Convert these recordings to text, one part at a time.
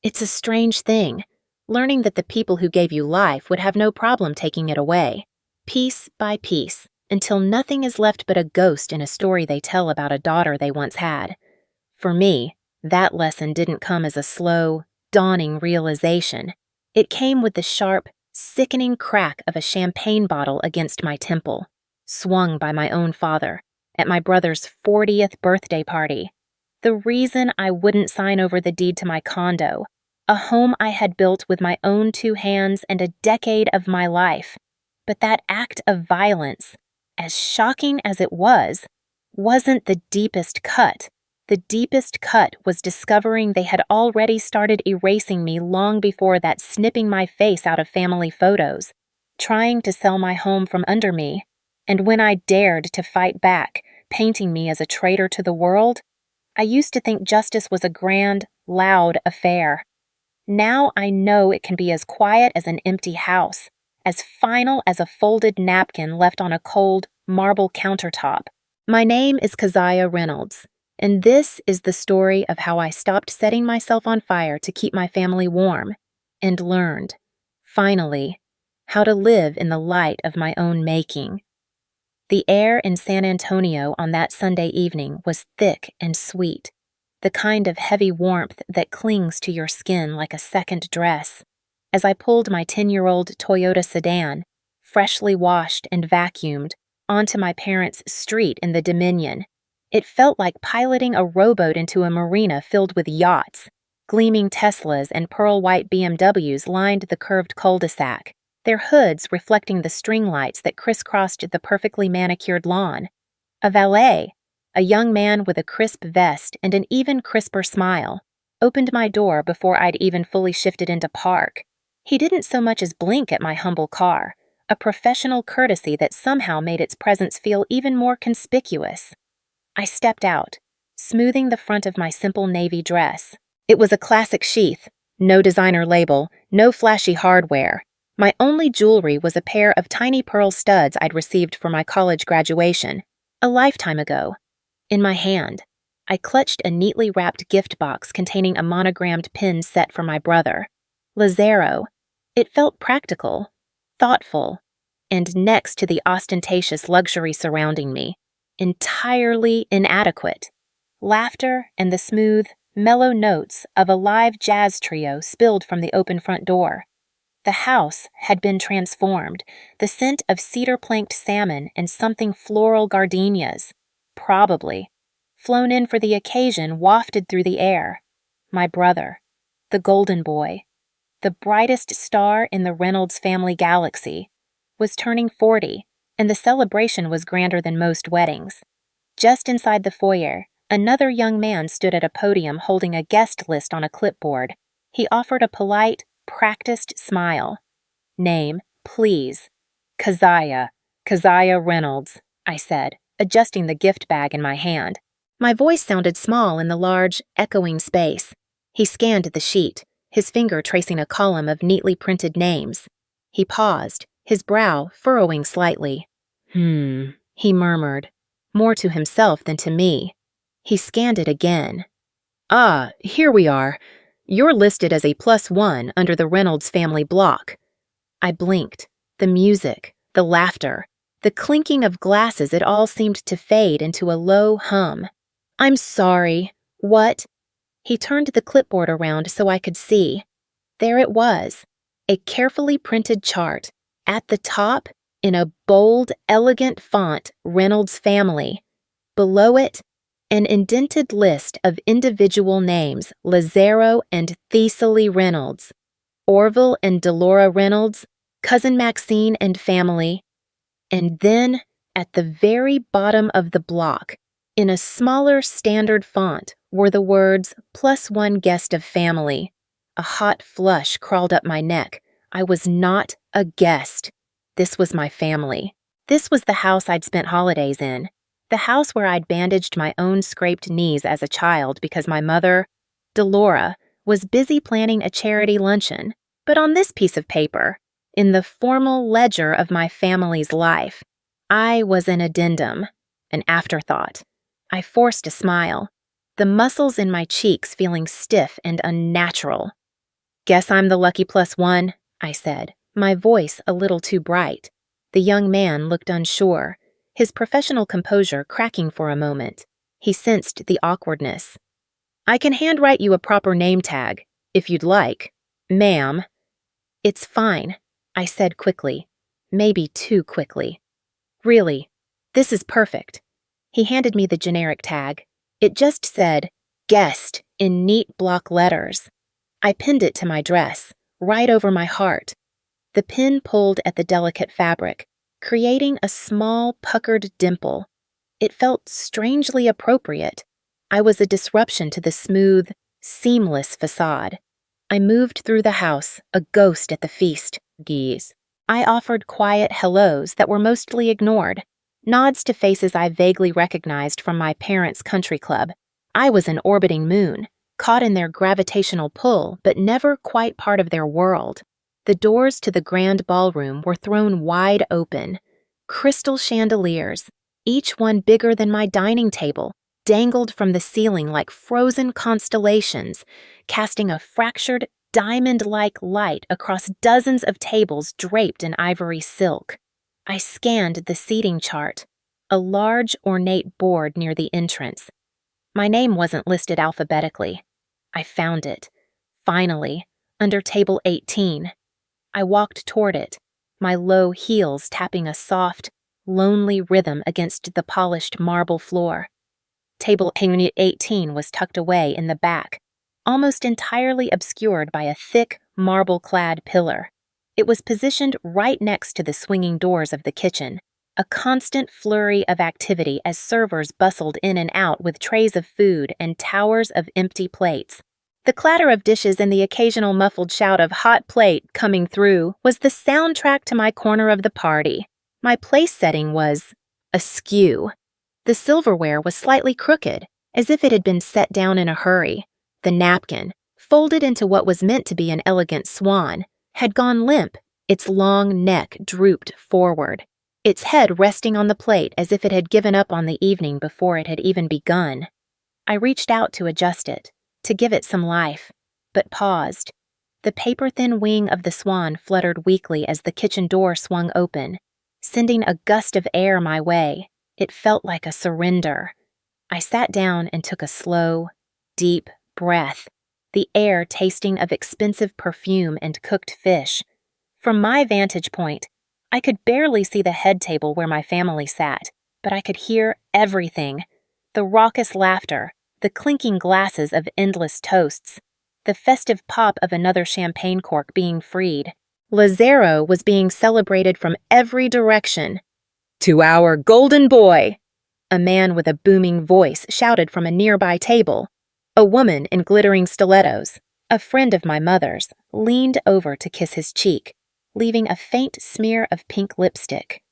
It's a strange thing, learning that the people who gave you life would have no problem taking it away, piece by piece, until nothing is left but a ghost in a story they tell about a daughter they once had. For me, that lesson didn't come as a slow, dawning realization. It came with the sharp, sickening crack of a champagne bottle against my temple, swung by my own father, at my brother's 40th birthday party. The reason I wouldn't sign over the deed to my condo, a home I had built with my own two hands and a decade of my life. But that act of violence, as shocking as it was, wasn't the deepest cut. The deepest cut was discovering they had already started erasing me long before that, snipping my face out of family photos, trying to sell my home from under me, and when I dared to fight back, painting me as a traitor to the world. I used to think justice was a grand, loud affair. Now I know it can be as quiet as an empty house, as final as a folded napkin left on a cold, marble countertop. My name is Keziah Reynolds, and this is the story of how I stopped setting myself on fire to keep my family warm, and learned, finally, how to live in the light of my own making. The air in San Antonio on that Sunday evening was thick and sweet, the kind of heavy warmth that clings to your skin like a second dress. As I pulled my 10-year-old Toyota sedan, freshly washed and vacuumed, onto my parents' street in the Dominion, it felt like piloting a rowboat into a marina filled with yachts. Gleaming Teslas and pearl-white BMWs lined the curved cul-de-sac, their hoods reflecting the string lights that crisscrossed the perfectly manicured lawn. A valet, a young man with a crisp vest and an even crisper smile, opened my door before I'd even fully shifted into park. He didn't so much as blink at my humble car, a professional courtesy that somehow made its presence feel even more conspicuous. I stepped out, smoothing the front of my simple navy dress. It was a classic sheath, no designer label, no flashy hardware. My only jewelry was a pair of tiny pearl studs I'd received for my college graduation, a lifetime ago. In my hand, I clutched a neatly wrapped gift box containing a monogrammed pin set for my brother. Lazaro. It felt practical, thoughtful, and next to the ostentatious luxury surrounding me, entirely inadequate. Laughter and the smooth, mellow notes of a live jazz trio spilled from the open front door. The house had been transformed, the scent of cedar-planked salmon and something floral gardenias, probably, flown in for the occasion, wafted through the air. My brother, the golden boy, the brightest star in the Reynolds family galaxy, was turning 40, and the celebration was grander than most weddings. Just inside the foyer, another young man stood at a podium holding a guest list on a clipboard. He offered a polite, practiced smile. Name, please. Keziah Reynolds, I said, adjusting the gift bag in my hand. My voice sounded small in the large, echoing space. He scanned the sheet, his finger tracing a column of neatly printed names. He paused, his brow furrowing slightly. He murmured, more to himself than to me. He scanned it again. Ah, here we are. You're listed as a +1 under the Reynolds family block. I blinked. The music, the laughter, the clinking of glasses, it all seemed to fade into a low hum. I'm sorry. What? He turned the clipboard around so I could see. There it was, a carefully printed chart. At the top, in a bold, elegant font, Reynolds family. Below it, an indented list of individual names, Lazaro and Thessaly Reynolds, Orville and Delora Reynolds, Cousin Maxine and family. And then, at the very bottom of the block, in a smaller standard font, were the words, +1 guest of family. A hot flush crawled up my neck. I was not a guest. This was my family. This was the house I'd spent holidays in. The house where I'd bandaged my own scraped knees as a child because my mother, Delora, was busy planning a charity luncheon. But on this piece of paper, in the formal ledger of my family's life, I was an addendum, an afterthought. I forced a smile, the muscles in my cheeks feeling stiff and unnatural. Guess I'm the lucky +1, I said, my voice a little too bright. The young man looked unsure, his professional composure cracking for a moment. He sensed the awkwardness. I can handwrite you a proper name tag, if you'd like. Ma'am. It's fine, I said quickly, maybe too quickly. Really, this is perfect. He handed me the generic tag. It just said, guest, in neat block letters. I pinned it to my dress, right over my heart. The pin pulled at the delicate fabric, creating a small, puckered dimple. It felt strangely appropriate. I was a disruption to the smooth, seamless facade. I moved through the house, a ghost at the feast. Geese. I offered quiet hellos that were mostly ignored, nods to faces I vaguely recognized from my parents' country club. I was an orbiting moon, caught in their gravitational pull, but never quite part of their world. The doors to the grand ballroom were thrown wide open. Crystal chandeliers, each one bigger than my dining table, dangled from the ceiling like frozen constellations, casting a fractured, diamond-like light across dozens of tables draped in ivory silk. I scanned the seating chart, a large, ornate board near the entrance. My name wasn't listed alphabetically. I found it, finally, under table 18. I walked toward it, my low heels tapping a soft, lonely rhythm against the polished marble floor. Table 18 was tucked away in the back, almost entirely obscured by a thick, marble-clad pillar. It was positioned right next to the swinging doors of the kitchen, a constant flurry of activity as servers bustled in and out with trays of food and towers of empty plates. The clatter of dishes and the occasional muffled shout of hot plate coming through was the soundtrack to my corner of the party. My place setting was askew. The silverware was slightly crooked, as if it had been set down in a hurry. The napkin, folded into what was meant to be an elegant swan, had gone limp, its long neck drooped forward, its head resting on the plate as if it had given up on the evening before it had even begun. I reached out to adjust it, to give it some life, but paused. The paper-thin wing of the swan fluttered weakly as the kitchen door swung open, sending a gust of air my way. It felt like a surrender. I sat down and took a slow, deep breath, the air tasting of expensive perfume and cooked fish. From my vantage point, I could barely see the head table where my family sat, but I could hear everything. The raucous laughter, the clinking glasses of endless toasts, the festive pop of another champagne cork being freed. Lazaro was being celebrated from every direction. "To our golden boy!" A man with a booming voice shouted from a nearby table. A woman in glittering stilettos, a friend of my mother's, leaned over to kiss his cheek, leaving a faint smear of pink lipstick.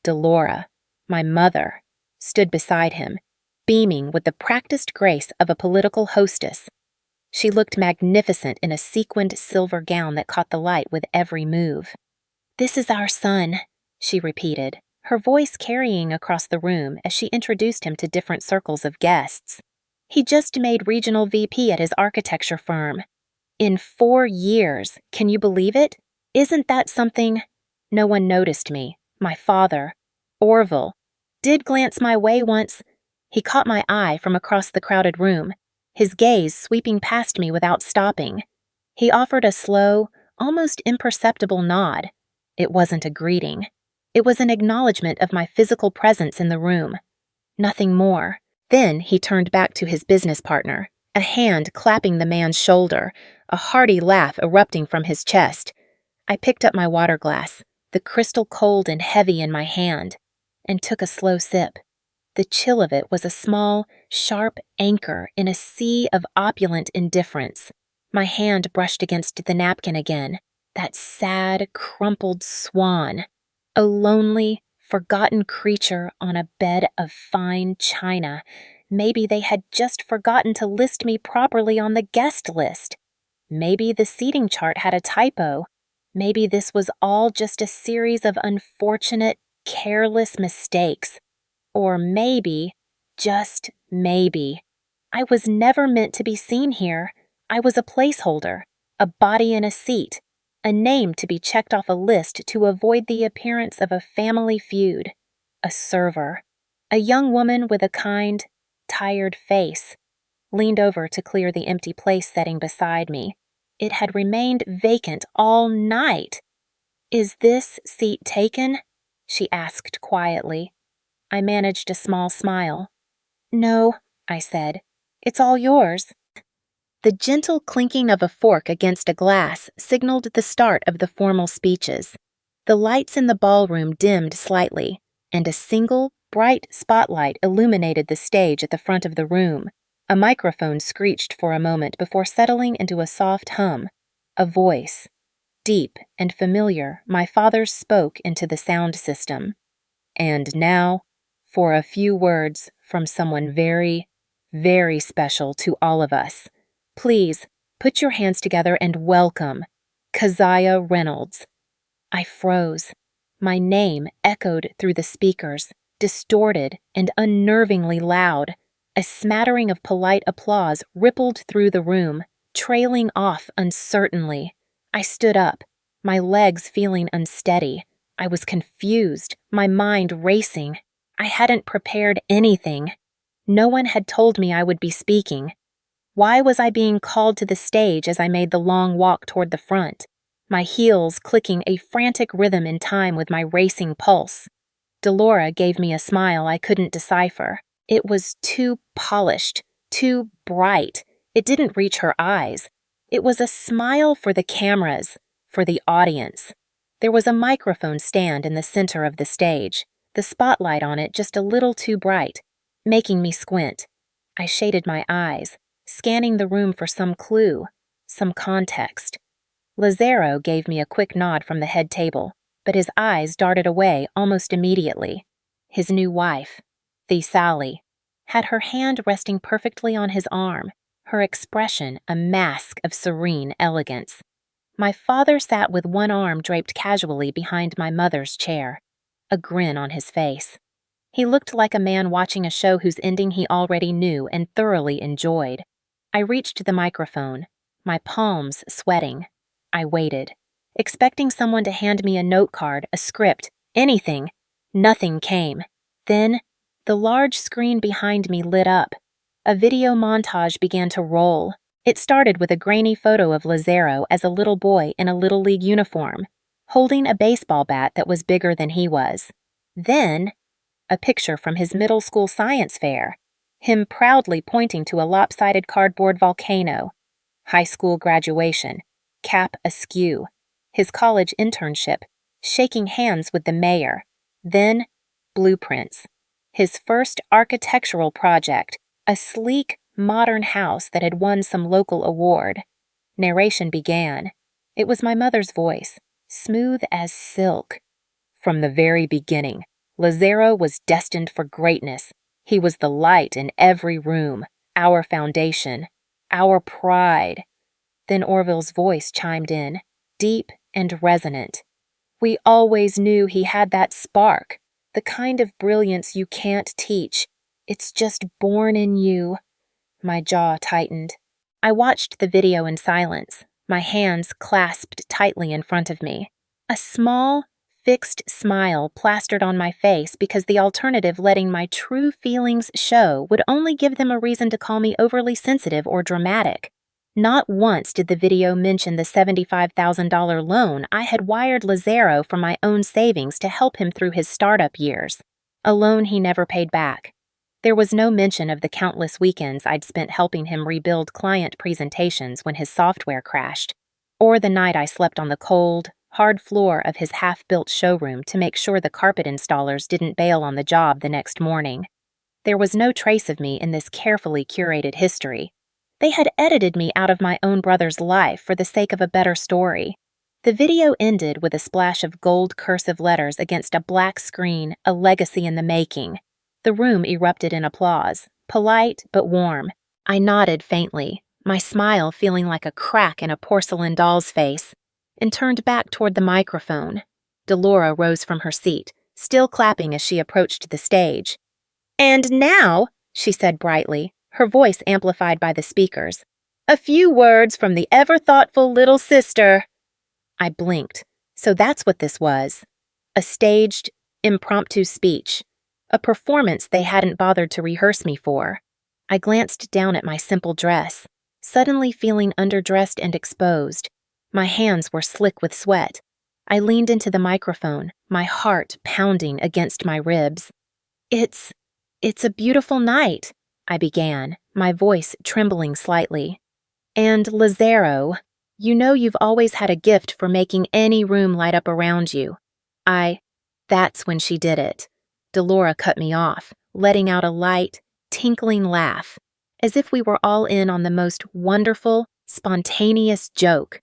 Delora, my mother, stood beside him, beaming with the practiced grace of a political hostess. She looked magnificent in a sequined silver gown that caught the light with every move. "This is our son," she repeated, her voice carrying across the room as she introduced him to different circles of guests. He just made regional VP at his architecture firm. In 4 years, can you believe it? Isn't that something? No one noticed me. My father, Orville, did glance my way once. He caught my eye from across the crowded room, his gaze sweeping past me without stopping. He offered a slow, almost imperceptible nod. It wasn't a greeting. It was an acknowledgement of my physical presence in the room. Nothing more. Then he turned back to his business partner, a hand clapping the man's shoulder, a hearty laugh erupting from his chest. I picked up my water glass, the crystal cold and heavy in my hand, and took a slow sip. The chill of it was a small, sharp anchor in a sea of opulent indifference. My hand brushed against the napkin again, that sad, crumpled swan. A lonely, forgotten creature on a bed of fine china. Maybe they had just forgotten to list me properly on the guest list. Maybe the seating chart had a typo. Maybe this was all just a series of unfortunate, careless mistakes. Or maybe, just maybe, I was never meant to be seen here. I was a placeholder, a body in a seat, a name to be checked off a list to avoid the appearance of a family feud, a server, a young woman with a kind, tired face, leaned over to clear the empty place setting beside me. It had remained vacant all night. "Is this seat taken?" she asked quietly. I managed a small smile. "No," I said. "It's all yours." The gentle clinking of a fork against a glass signaled the start of the formal speeches. The lights in the ballroom dimmed slightly, and a single, bright spotlight illuminated the stage at the front of the room. A microphone screeched for a moment before settling into a soft hum. A voice, deep and familiar, my father's, spoke into the sound system. "And now, for a few words from someone very, very special to all of us. Please, put your hands together and welcome Keziah Reynolds." I froze. My name echoed through the speakers, distorted and unnervingly loud. A smattering of polite applause rippled through the room, trailing off uncertainly. I stood up, my legs feeling unsteady. I was confused, my mind racing. I hadn't prepared anything. No one had told me I would be speaking. Why was I being called to the stage as I made the long walk toward the front, my heels clicking a frantic rhythm in time with my racing pulse? Delora gave me a smile I couldn't decipher. It was too polished, too bright. It didn't reach her eyes. It was a smile for the cameras, for the audience. There was a microphone stand in the center of the stage, the spotlight on it just a little too bright, making me squint. I shaded my eyes, scanning the room for some clue, some context. Lazaro gave me a quick nod from the head table, but his eyes darted away almost immediately. His new wife, the Sally, had her hand resting perfectly on his arm, her expression a mask of serene elegance. My father sat with one arm draped casually behind my mother's chair, a grin on his face. He looked like a man watching a show whose ending he already knew and thoroughly enjoyed. I reached the microphone, my palms sweating. I waited, expecting someone to hand me a note card, a script, anything. Nothing came. Then, the large screen behind me lit up. A video montage began to roll. It started with a grainy photo of Lazaro as a little boy in a Little League uniform, holding a baseball bat that was bigger than he was. Then, a picture from his middle school science fair, him proudly pointing to a lopsided cardboard volcano. High school graduation, cap askew. His college internship, shaking hands with the mayor. Then, blueprints. His first architectural project, a sleek, modern house that had won some local award. Narration began. It was my mother's voice, smooth as silk. From the very beginning, Lazaro was destined for greatness. He was the light in every room, our foundation, our pride. Then Orville's voice chimed in, deep and resonant. "We always knew he had that spark, the kind of brilliance you can't teach. It's just born in you." My jaw tightened. I watched the video in silence, my hands clasped tightly in front of me. A small, fixed smile plastered on my face because the alternative, letting my true feelings show, would only give them a reason to call me overly sensitive or dramatic. Not once did the video mention the $75,000 loan I had wired Lazaro from my own savings to help him through his startup years, a loan he never paid back. There was no mention of the countless weekends I'd spent helping him rebuild client presentations when his software crashed, or the night I slept on the cold, hard floor of his half-built showroom to make sure the carpet installers didn't bail on the job the next morning. There was no trace of me in this carefully curated history. They had edited me out of my own brother's life for the sake of a better story. The video ended with a splash of gold cursive letters against a black screen, a legacy in the making. The room erupted in applause, polite but warm. I nodded faintly, my smile feeling like a crack in a porcelain doll's face, and turned back toward the microphone. Delora rose from her seat, still clapping as she approached the stage. "And now," she said brightly, her voice amplified by the speakers, A few words from the ever-thoughtful little sister. I blinked. So that's what this was. A staged, impromptu speech. A performance they hadn't bothered to rehearse me for. I glanced down at my simple dress, suddenly feeling underdressed and exposed. My hands were slick with sweat. I leaned into the microphone, my heart pounding against my ribs. It's a beautiful night, I began, my voice trembling slightly. And Lazaro, you know you've always had a gift for making any room light up around you. That's when she did it. Delora cut me off, letting out a light, tinkling laugh, as if we were all in on the most wonderful, spontaneous joke.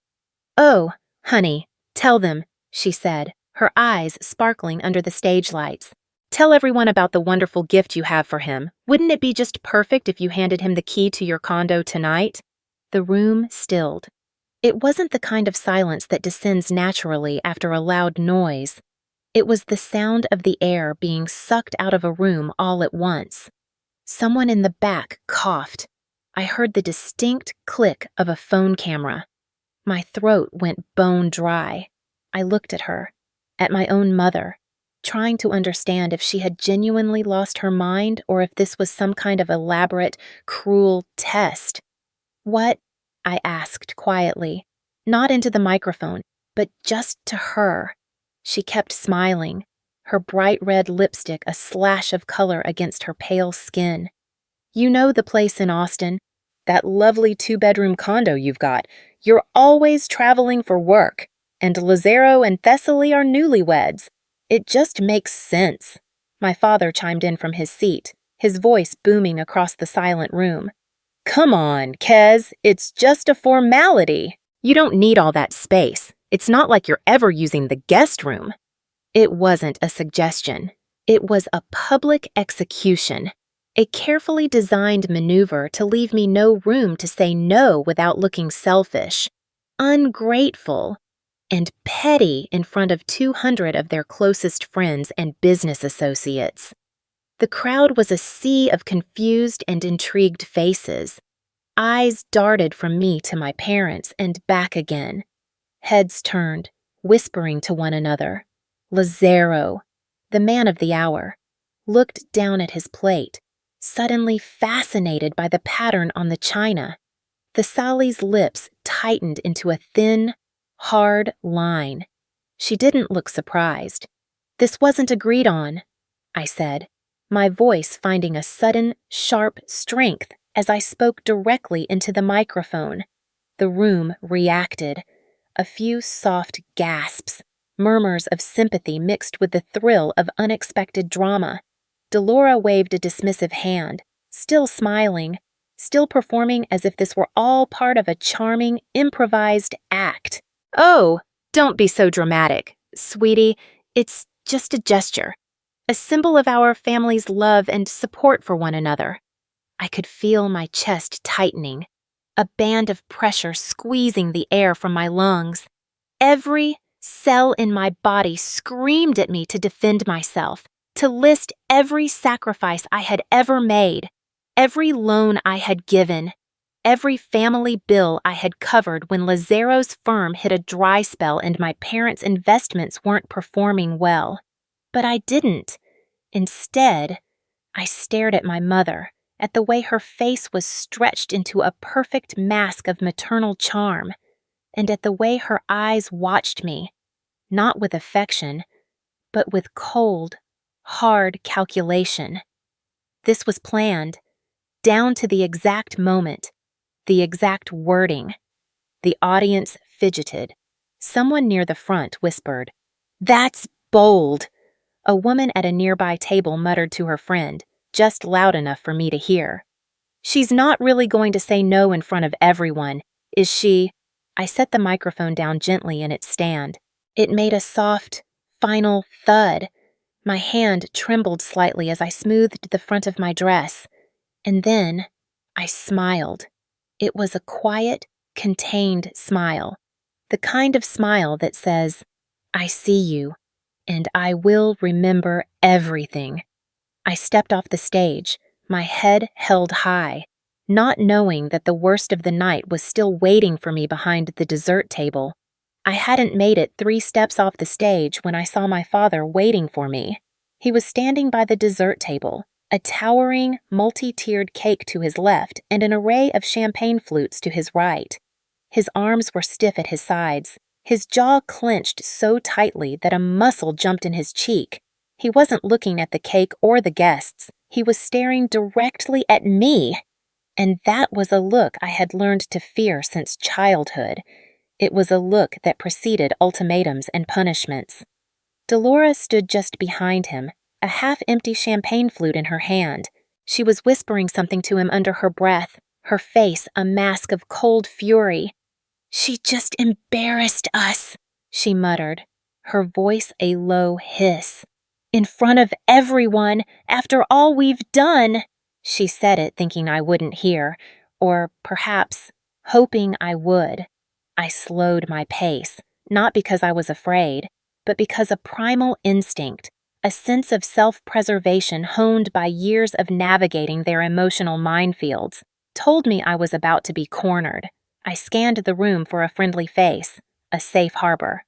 Oh, honey, tell them, she said, her eyes sparkling under the stage lights. Tell everyone about the wonderful gift you have for him. Wouldn't it be just perfect if you handed him the key to your condo tonight? The room stilled. It wasn't the kind of silence that descends naturally after a loud noise. It was the sound of the air being sucked out of a room all at once. Someone in the back coughed. I heard the distinct click of a phone camera. My throat went bone dry. I looked at her, at my own mother, trying to understand if she had genuinely lost her mind or if this was some kind of elaborate, cruel test. What? I asked quietly, not into the microphone, but just to her. She kept smiling, her bright red lipstick a slash of color against her pale skin. You know the place in Austin, that lovely 2-bedroom condo you've got. You're always traveling for work, and Lazaro and Thessaly are newlyweds. It just makes sense. My father chimed in from his seat, his voice booming across the silent room. Come on, Kez, it's just a formality. You don't need all that space. It's not like you're ever using the guest room. It wasn't a suggestion. It was a public execution, a carefully designed maneuver to leave me no room to say no without looking selfish, ungrateful, and petty in front of 200 of their closest friends and business associates. The crowd was a sea of confused and intrigued faces. Eyes darted from me to my parents and back again. Heads turned, whispering to one another. Lazaro, the man of the hour, looked down at his plate, suddenly fascinated by the pattern on the china. The Sally's lips tightened into a thin, hard line. She didn't look surprised. This wasn't agreed on, I said, my voice finding a sudden, sharp strength as I spoke directly into the microphone. The room reacted. A few soft gasps, murmurs of sympathy mixed with the thrill of unexpected drama. Delora waved a dismissive hand, still smiling, still performing as if this were all part of a charming, improvised act. Oh, don't be so dramatic, sweetie. It's just a gesture. A symbol of our family's love and support for one another. I could feel my chest tightening, a band of pressure squeezing the air from my lungs. Every cell in my body screamed at me to defend myself, to list every sacrifice I had ever made, every loan I had given, every family bill I had covered when Lazaro's firm hit a dry spell and my parents' investments weren't performing well. But I didn't. Instead, I stared at my mother, at the way her face was stretched into a perfect mask of maternal charm, and at the way her eyes watched me, not with affection, but with cold, hard calculation. This was planned, down to the exact moment, the exact wording. The audience fidgeted. Someone near the front whispered, "That's bold." A woman at a nearby table muttered to her friend, just loud enough for me to hear. "She's not really going to say no in front of everyone, is she?" I set the microphone down gently in its stand. It made a soft, final thud. My hand trembled slightly as I smoothed the front of my dress. And then I smiled. It was a quiet, contained smile. The kind of smile that says, "I see you, and I will remember everything." I stepped off the stage, my head held high. not knowing that the worst of the night was still waiting for me behind the dessert table. I hadn't made it 3 steps off the stage when I saw my father waiting for me. He was standing by the dessert table, a towering, multi-tiered cake to his left and an array of champagne flutes to his right. His arms were stiff at his sides, his jaw clenched so tightly that a muscle jumped in his cheek. He wasn't looking at the cake or the guests. He was staring directly at me. And that was a look I had learned to fear since childhood. It was a look that preceded ultimatums and punishments. Dolores stood just behind him, a half-empty champagne flute in her hand. She was whispering something to him under her breath, her face a mask of cold fury. "She just embarrassed us," she muttered, her voice a low hiss. "In front of everyone, after all we've done." She said it thinking I wouldn't hear, or perhaps hoping I would. I slowed my pace, not because I was afraid, but because a primal instinct, a sense of self-preservation honed by years of navigating their emotional minefields, told me I was about to be cornered. I scanned the room for a friendly face, a safe harbor.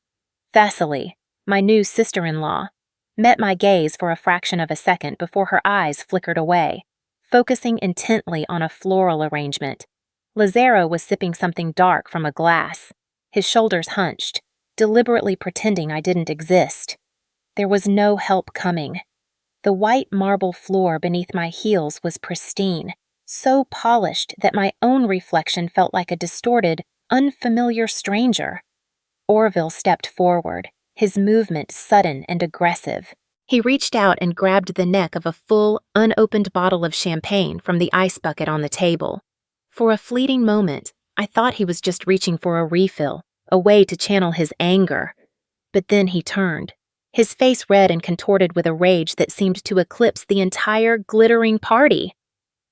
Thessaly, my new sister-in-law, met my gaze for a fraction of a second before her eyes flickered away, focusing intently on a floral arrangement. Lazaro was sipping something dark from a glass, his shoulders hunched, deliberately pretending I didn't exist. There was no help coming. The white marble floor beneath my heels was pristine, so polished that my own reflection felt like a distorted, unfamiliar stranger. Orville stepped forward, his movement sudden and aggressive. He reached out and grabbed the neck of a full, unopened bottle of champagne from the ice bucket on the table. For a fleeting moment, I thought he was just reaching for a refill, a way to channel his anger. But then he turned, his face red and contorted with a rage that seemed to eclipse the entire glittering party.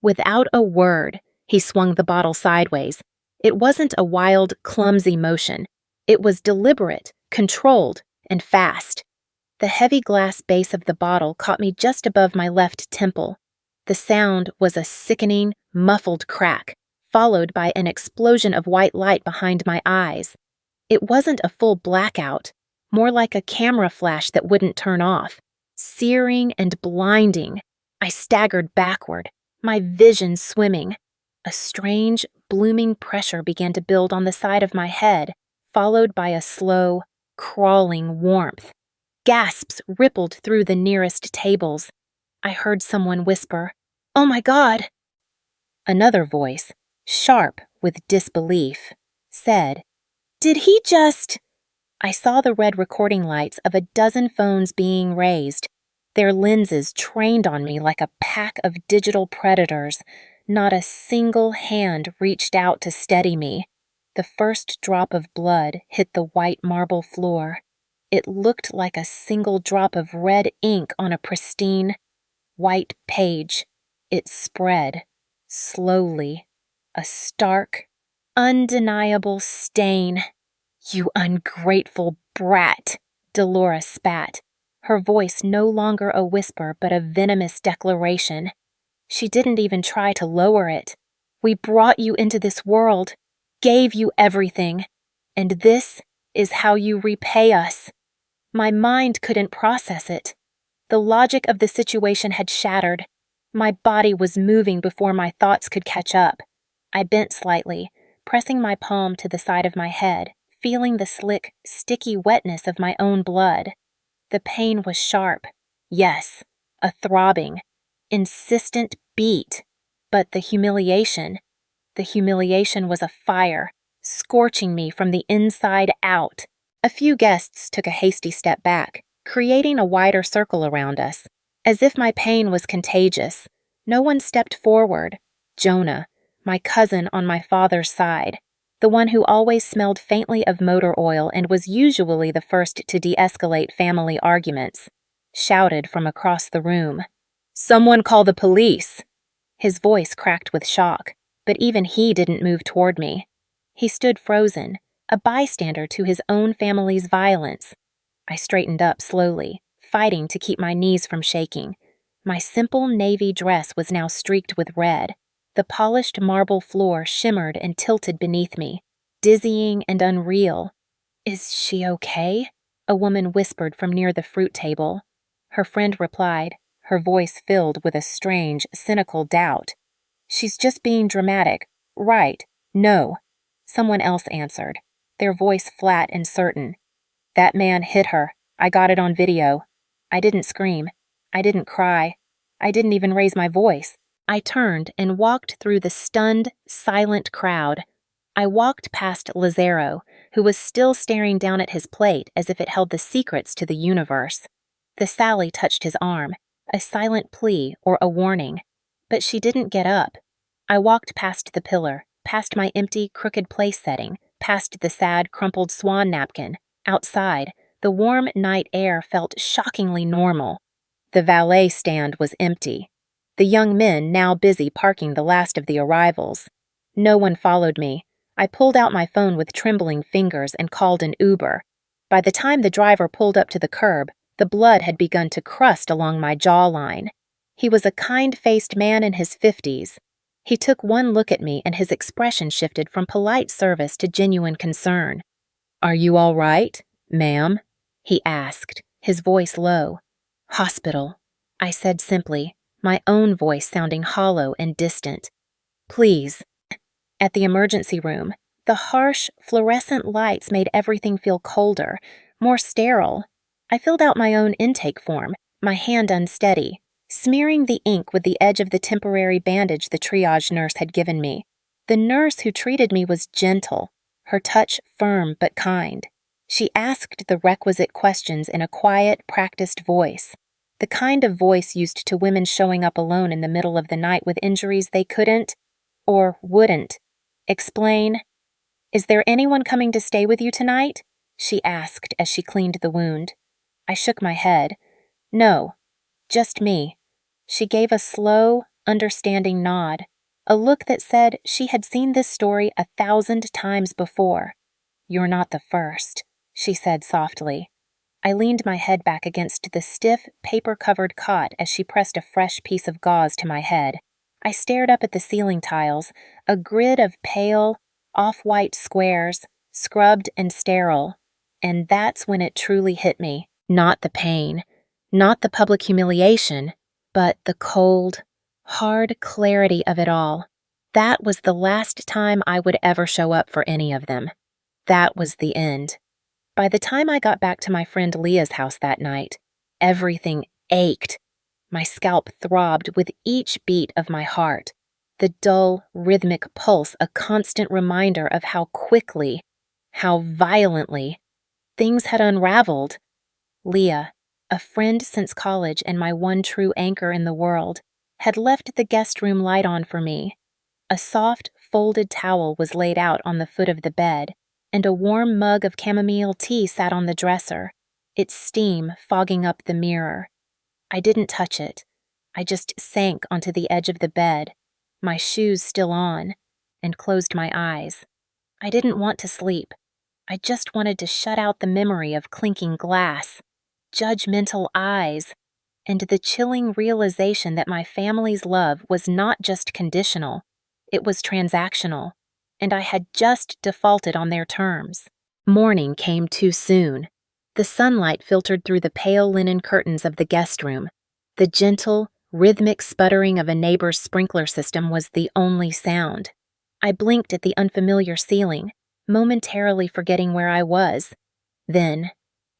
Without a word, he swung the bottle sideways. It wasn't a wild, clumsy motion. It was deliberate, controlled, and fast. The heavy glass base of the bottle caught me just above my left temple. The sound was a sickening, muffled crack, followed by an explosion of white light behind my eyes. It wasn't a full blackout, more like a camera flash that wouldn't turn off. Searing and blinding, I staggered backward, my vision swimming. A strange, blooming pressure began to build on the side of my head, followed by a slow, crawling warmth. Gasps rippled through the nearest tables. I heard someone whisper, "Oh my God!" Another voice, sharp with disbelief, said, "Did he just—" I saw the red recording lights of a dozen phones being raised, their lenses trained on me like a pack of digital predators. Not a single hand reached out to steady me. The first drop of blood hit the white marble floor. It looked like a single drop of red ink on a pristine, white page. It spread, slowly, a stark, undeniable stain. "You ungrateful brat," Dolores spat, her voice no longer a whisper but a venomous declaration. She didn't even try to lower it. "We brought you into this world, gave you everything, and this is how you repay us." My mind couldn't process it. The logic of the situation had shattered. My body was moving before my thoughts could catch up. I bent slightly, pressing my palm to the side of my head, feeling the slick, sticky wetness of my own blood. The pain was sharp. Yes, a throbbing, insistent beat. But the humiliation was a fire, scorching me from the inside out. A few guests took a hasty step back, creating a wider circle around us. As if my pain was contagious, no one stepped forward. Jonah, my cousin on my father's side, the one who always smelled faintly of motor oil and was usually the first to de-escalate family arguments, shouted from across the room, "Someone call the police!" His voice cracked with shock, but even he didn't move toward me. He stood frozen, a bystander to his own family's violence. I straightened up slowly, fighting to keep my knees from shaking. My simple navy dress was now streaked with red. The polished marble floor shimmered and tilted beneath me, dizzying and unreal. "Is she okay?" a woman whispered from near the fruit table. Her friend replied, her voice filled with a strange, cynical doubt. "She's just being dramatic. Right. No." Someone else answered, their voice flat and certain. "That man hit her. I got it on video." I didn't scream. I didn't cry. I didn't even raise my voice. I turned and walked through the stunned, silent crowd. I walked past Lazaro, who was still staring down at his plate as if it held the secrets to the universe. The Sally touched his arm, a silent plea or a warning, but she didn't get up. I walked past the pillar, past my empty, crooked place setting, past the sad, crumpled swan napkin. Outside, the warm night air felt shockingly normal. The valet stand was empty. The young men now busy parking the last of the arrivals. No one followed me. I pulled out my phone with trembling fingers and called an Uber. By the time the driver pulled up to the curb, the blood had begun to crust along my jawline. He was a kind-faced man in his 50s. He took one look at me and his expression shifted from polite service to genuine concern. "Are you all right, ma'am?" he asked, his voice low. "Hospital," I said simply, my own voice sounding hollow and distant. "Please." At the emergency room, the harsh, fluorescent lights made everything feel colder, more sterile. I filled out my own intake form, my hand unsteady, smearing the ink with the edge of the temporary bandage the triage nurse had given me. The nurse who treated me was gentle, her touch firm but kind. She asked the requisite questions in a quiet, practiced voice, the kind of voice used to women showing up alone in the middle of the night with injuries they couldn't, or wouldn't, explain. "Is there anyone coming to stay with you tonight?" she asked as she cleaned the wound. I shook my head. "No, just me." She gave a slow, understanding nod, a look that said she had seen this story 1,000 times before. "You're not the first," she said softly. I leaned my head back against the stiff, paper-covered cot as she pressed a fresh piece of gauze to my head. I stared up at the ceiling tiles, a grid of pale, off-white squares, scrubbed and sterile. And that's when it truly hit me. Not the pain, not the public humiliation, but the cold, hard clarity of it all. That was the last time I would ever show up for any of them. That was the end. By the time I got back to my friend Leah's house that night, everything ached. My scalp throbbed with each beat of my heart, the dull, rhythmic pulse a constant reminder of how quickly, how violently, things had unraveled. Leah, a friend since college and my one true anchor in the world, had left the guest room light on for me. A soft, folded towel was laid out on the foot of the bed, and a warm mug of chamomile tea sat on the dresser, its steam fogging up the mirror. I didn't touch it. I just sank onto the edge of the bed, my shoes still on, and closed my eyes. I didn't want to sleep. I just wanted to shut out the memory of clinking glass, judgmental eyes, and the chilling realization that my family's love was not just conditional, it was transactional, and I had just defaulted on their terms. Morning came too soon. The sunlight filtered through the pale linen curtains of the guest room. The gentle, rhythmic sputtering of a neighbor's sprinkler system was the only sound. I blinked at the unfamiliar ceiling, momentarily forgetting where I was. Then,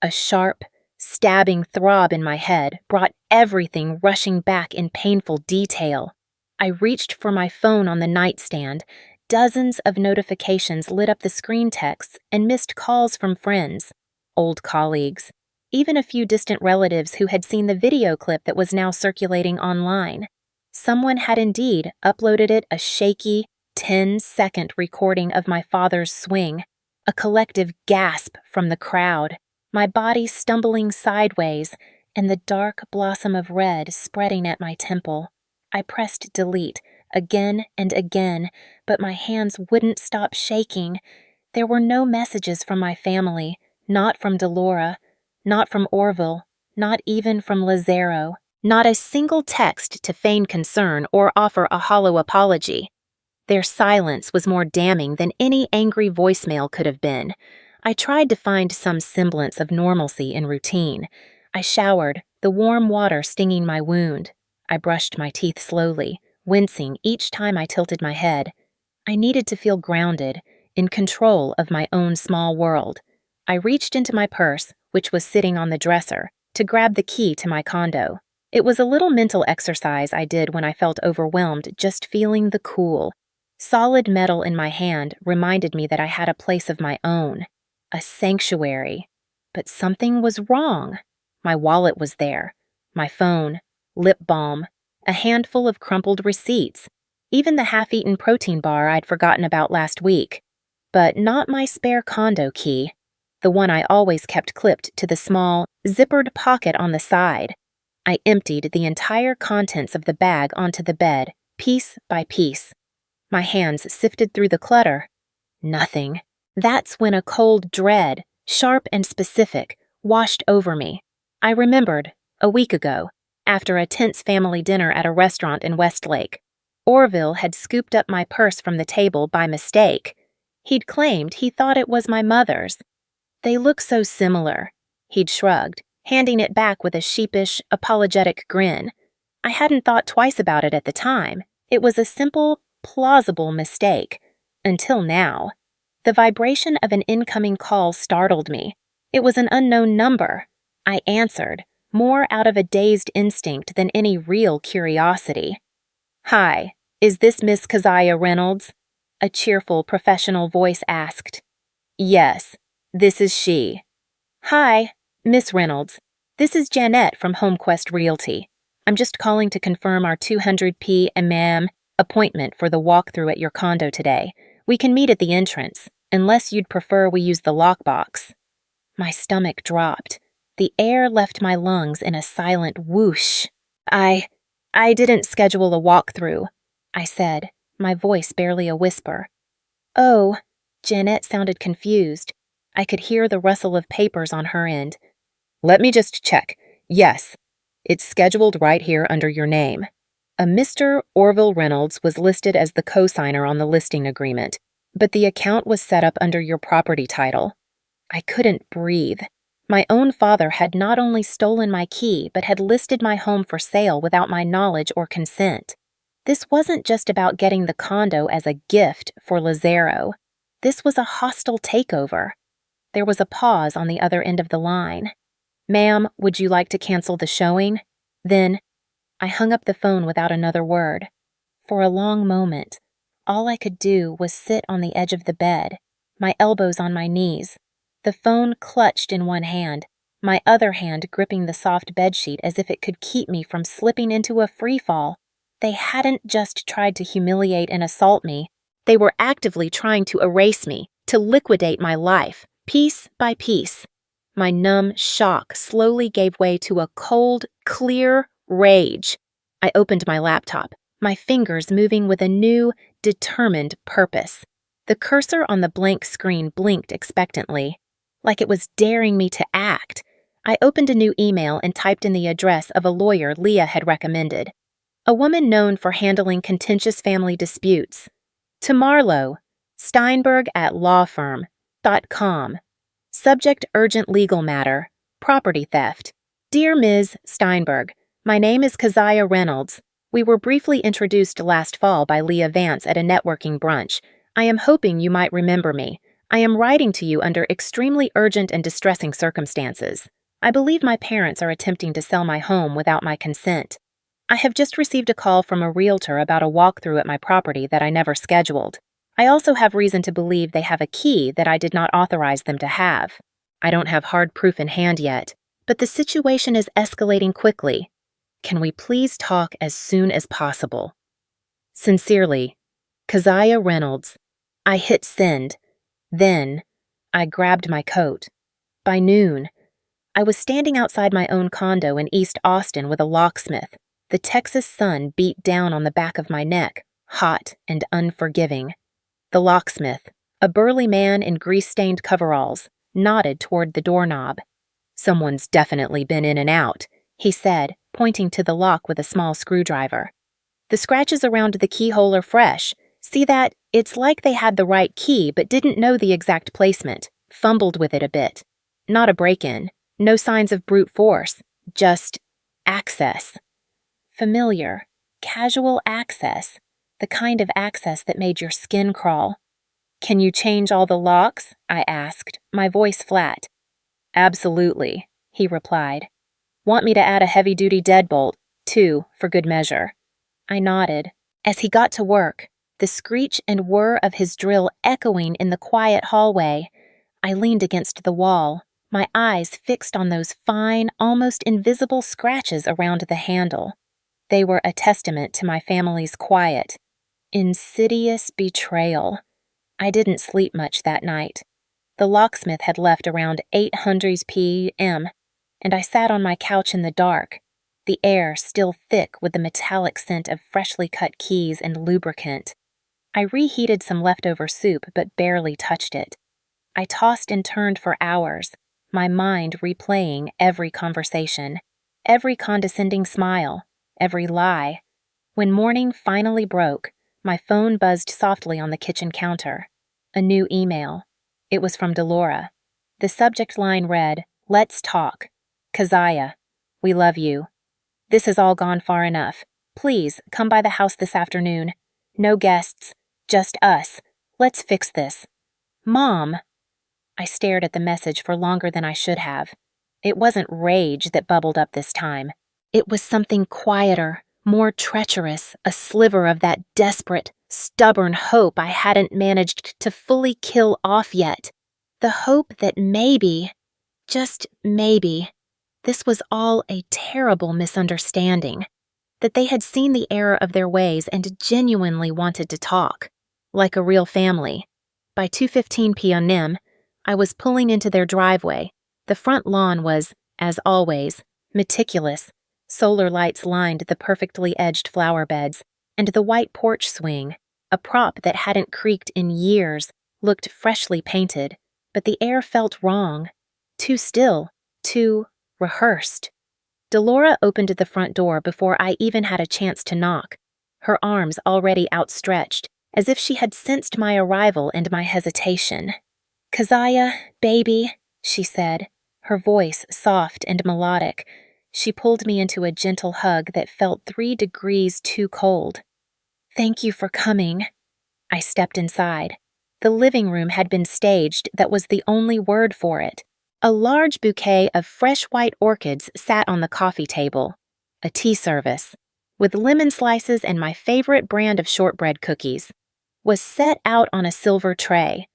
a sharp, stabbing throb in my head brought everything rushing back in painful detail. I reached for my phone on the nightstand. Dozens of notifications lit up the screen texts and missed calls from friends, old colleagues, even a few distant relatives who had seen the video clip that was now circulating online. Someone had indeed uploaded it, a shaky, 10-second recording of my father's swing, a collective gasp from the crowd, my body stumbling sideways, and the dark blossom of red spreading at my temple. I pressed delete again and again, but my hands wouldn't stop shaking. There were no messages from my family, not from Delora, not from Orville, not even from Lazaro. Not a single text to feign concern or offer a hollow apology. Their silence was more damning than any angry voicemail could have been. I tried to find some semblance of normalcy in routine. I showered, the warm water stinging my wound. I brushed my teeth slowly, wincing each time I tilted my head. I needed to feel grounded, in control of my own small world. I reached into my purse, which was sitting on the dresser, to grab the key to my condo. It was a little mental exercise I did when I felt overwhelmed just feeling the cool. Solid metal in my hand reminded me that I had a place of my own, a sanctuary. But something was wrong. My wallet was there, my phone, lip balm, a handful of crumpled receipts, even the half-eaten protein bar I'd forgotten about last week. But not my spare condo key, the one I always kept clipped to the small, zippered pocket on the side. I emptied the entire contents of the bag onto the bed, piece by piece. My hands sifted through the clutter. Nothing. That's when a cold dread, sharp and specific, washed over me. I remembered, a week ago, after a tense family dinner at a restaurant in Westlake. Orville had scooped up my purse from the table by mistake. He'd claimed he thought it was my mother's. They look so similar, he'd shrugged, handing it back with a sheepish, apologetic grin. I hadn't thought twice about it at the time. It was a simple, plausible mistake. Until now. The vibration of an incoming call startled me. It was an unknown number. I answered, more out of a dazed instinct than any real curiosity. "Hi, is this Miss Keziah Reynolds?" A cheerful, professional voice asked. "Yes, this is she." "Hi, Miss Reynolds. This is Jeanette from HomeQuest Realty. I'm just calling to confirm our 200 p.m. appointment for the walkthrough at your condo today. We can meet at the entrance, unless you'd prefer we use the lockbox." My stomach dropped. The air left my lungs in a silent whoosh. I didn't schedule a walkthrough," I said, my voice barely a whisper. "Oh," Jeanette sounded confused. I could hear the rustle of papers on her end. "Let me just check. Yes, it's scheduled right here under your name." A Mr. Orville Reynolds was listed as the co-signer on the listing agreement, but the account was set up under your property title. I couldn't breathe. My own father had not only stolen my key, but had listed my home for sale without my knowledge or consent. This wasn't just about getting the condo as a gift for Lazaro. This was a hostile takeover. There was a pause on the other end of the line. "Ma'am, would you like to cancel the showing?" Then, I hung up the phone without another word. For a long moment, all I could do was sit on the edge of the bed, my elbows on my knees, the phone clutched in one hand, my other hand gripping the soft bedsheet as if it could keep me from slipping into a freefall. They hadn't just tried to humiliate and assault me. They were actively trying to erase me, to liquidate my life, piece by piece. My numb shock slowly gave way to a cold, clear rage. I opened my laptop, my fingers moving with a new, determined purpose. The cursor on the blank screen blinked expectantly, like it was daring me to act. I opened a new email and typed in the address of a lawyer Leah had recommended, a woman known for handling contentious family disputes. To Marlowe, Steinberg@lawfirm.com. Subject: urgent legal matter, property theft. Dear Ms. Steinberg, my name is Keziah Reynolds. We were briefly introduced last fall by Leah Vance at a networking brunch. I am hoping you might remember me. I am writing to you under extremely urgent and distressing circumstances. I believe my parents are attempting to sell my home without my consent. I have just received a call from a realtor about a walkthrough at my property that I never scheduled. I also have reason to believe they have a key that I did not authorize them to have. I don't have hard proof in hand yet, but the situation is escalating quickly. Can we please talk as soon as possible? Sincerely, Keziah Reynolds. I hit send. Then, I grabbed my coat. By noon, I was standing outside my own condo in East Austin with a locksmith. The Texas sun beat down on the back of my neck, hot and unforgiving. The locksmith, a burly man in grease-stained coveralls, nodded toward the doorknob. "Someone's definitely been in and out," he said, pointing to the lock with a small screwdriver. "The scratches around the keyhole are fresh. See that? It's like they had the right key but didn't know the exact placement. Fumbled with it a bit. Not a break-in. No signs of brute force. Just access. Familiar, casual access. The kind of access that made your skin crawl." "Can you change all the locks?" I asked, my voice flat. "Absolutely," he replied. "Want me to add a heavy-duty deadbolt, too, for good measure?" I nodded. As he got to work, the screech and whir of his drill echoing in the quiet hallway, I leaned against the wall, my eyes fixed on those fine, almost invisible scratches around the handle. They were a testament to my family's quiet, insidious betrayal. I didn't sleep much that night. The locksmith had left around 8:00 p.m., and I sat on my couch in the dark, the air still thick with the metallic scent of freshly cut keys and lubricant. I reheated some leftover soup but barely touched it. I tossed and turned for hours, my mind replaying every conversation, every condescending smile, every lie. When morning finally broke, my phone buzzed softly on the kitchen counter. A new email. It was from Delora. The subject line read, "Let's talk. Keziah, we love you. This has all gone far enough. Please come by the house this afternoon. No guests, just us. Let's fix this. Mom." I stared at the message for longer than I should have. It wasn't rage that bubbled up this time. It was something quieter, more treacherous, a sliver of that desperate, stubborn hope I hadn't managed to fully kill off yet. The hope that maybe, just maybe, this was all a terrible misunderstanding. That they had seen the error of their ways and genuinely wanted to talk. Like a real family. By 2:15 p.m., I was pulling into their driveway. The front lawn was, as always, meticulous. Solar lights lined the perfectly edged flower beds, and the white porch swing, a prop that hadn't creaked in years, looked freshly painted, but the air felt wrong. Too still, too rehearsed. Delora opened the front door before I even had a chance to knock, her arms already outstretched, as if she had sensed my arrival and my hesitation. "Keziah, baby," she said, her voice soft and melodic. She pulled me into a gentle hug that felt 3 degrees too cold. "Thank you for coming." I stepped inside. The living room had been staged, that was the only word for it. A large bouquet of fresh white orchids sat on the coffee table. A tea service, with lemon slices and my favorite brand of shortbread cookies, was set out on a silver tray.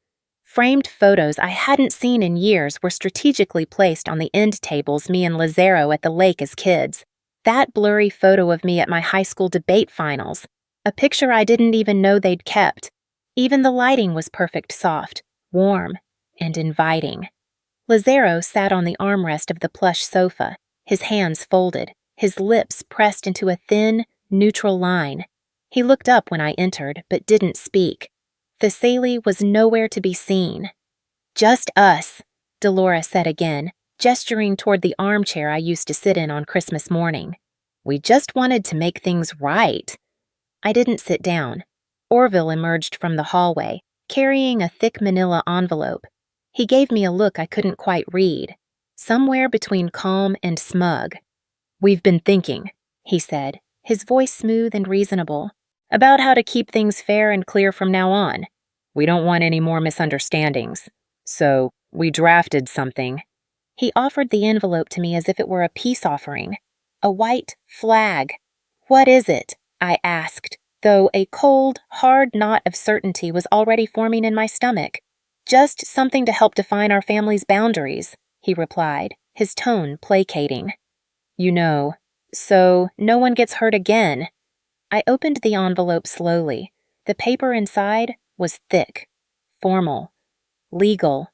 Framed photos I hadn't seen in years were strategically placed on the end tables me and Lazaro at the lake as kids. That blurry photo of me at my high school debate finals, a picture I didn't even know they'd kept. Even the lighting was perfect soft, warm, and inviting. Lazaro sat on the armrest of the plush sofa, his hands folded, his lips pressed into a thin, neutral line. He looked up when I entered, but didn't speak. Thessaly was nowhere to be seen. "Just us," Delora said again, gesturing toward the armchair I used to sit in on Christmas morning. "We just wanted to make things right." I didn't sit down. Orville emerged from the hallway, carrying a thick manila envelope. He gave me a look I couldn't quite read, somewhere between calm and smug. "We've been thinking," he said, his voice smooth and reasonable, "about how to keep things fair and clear from now on. We don't want any more misunderstandings. So, we drafted something." He offered the envelope to me as if it were a peace offering. A white flag. "What is it?" I asked, though a cold, hard knot of certainty was already forming in my stomach. "Just something to help define our family's boundaries," he replied, his tone placating. "You know, so no one gets hurt again." I opened the envelope slowly. The paper inside was thick, formal, legal.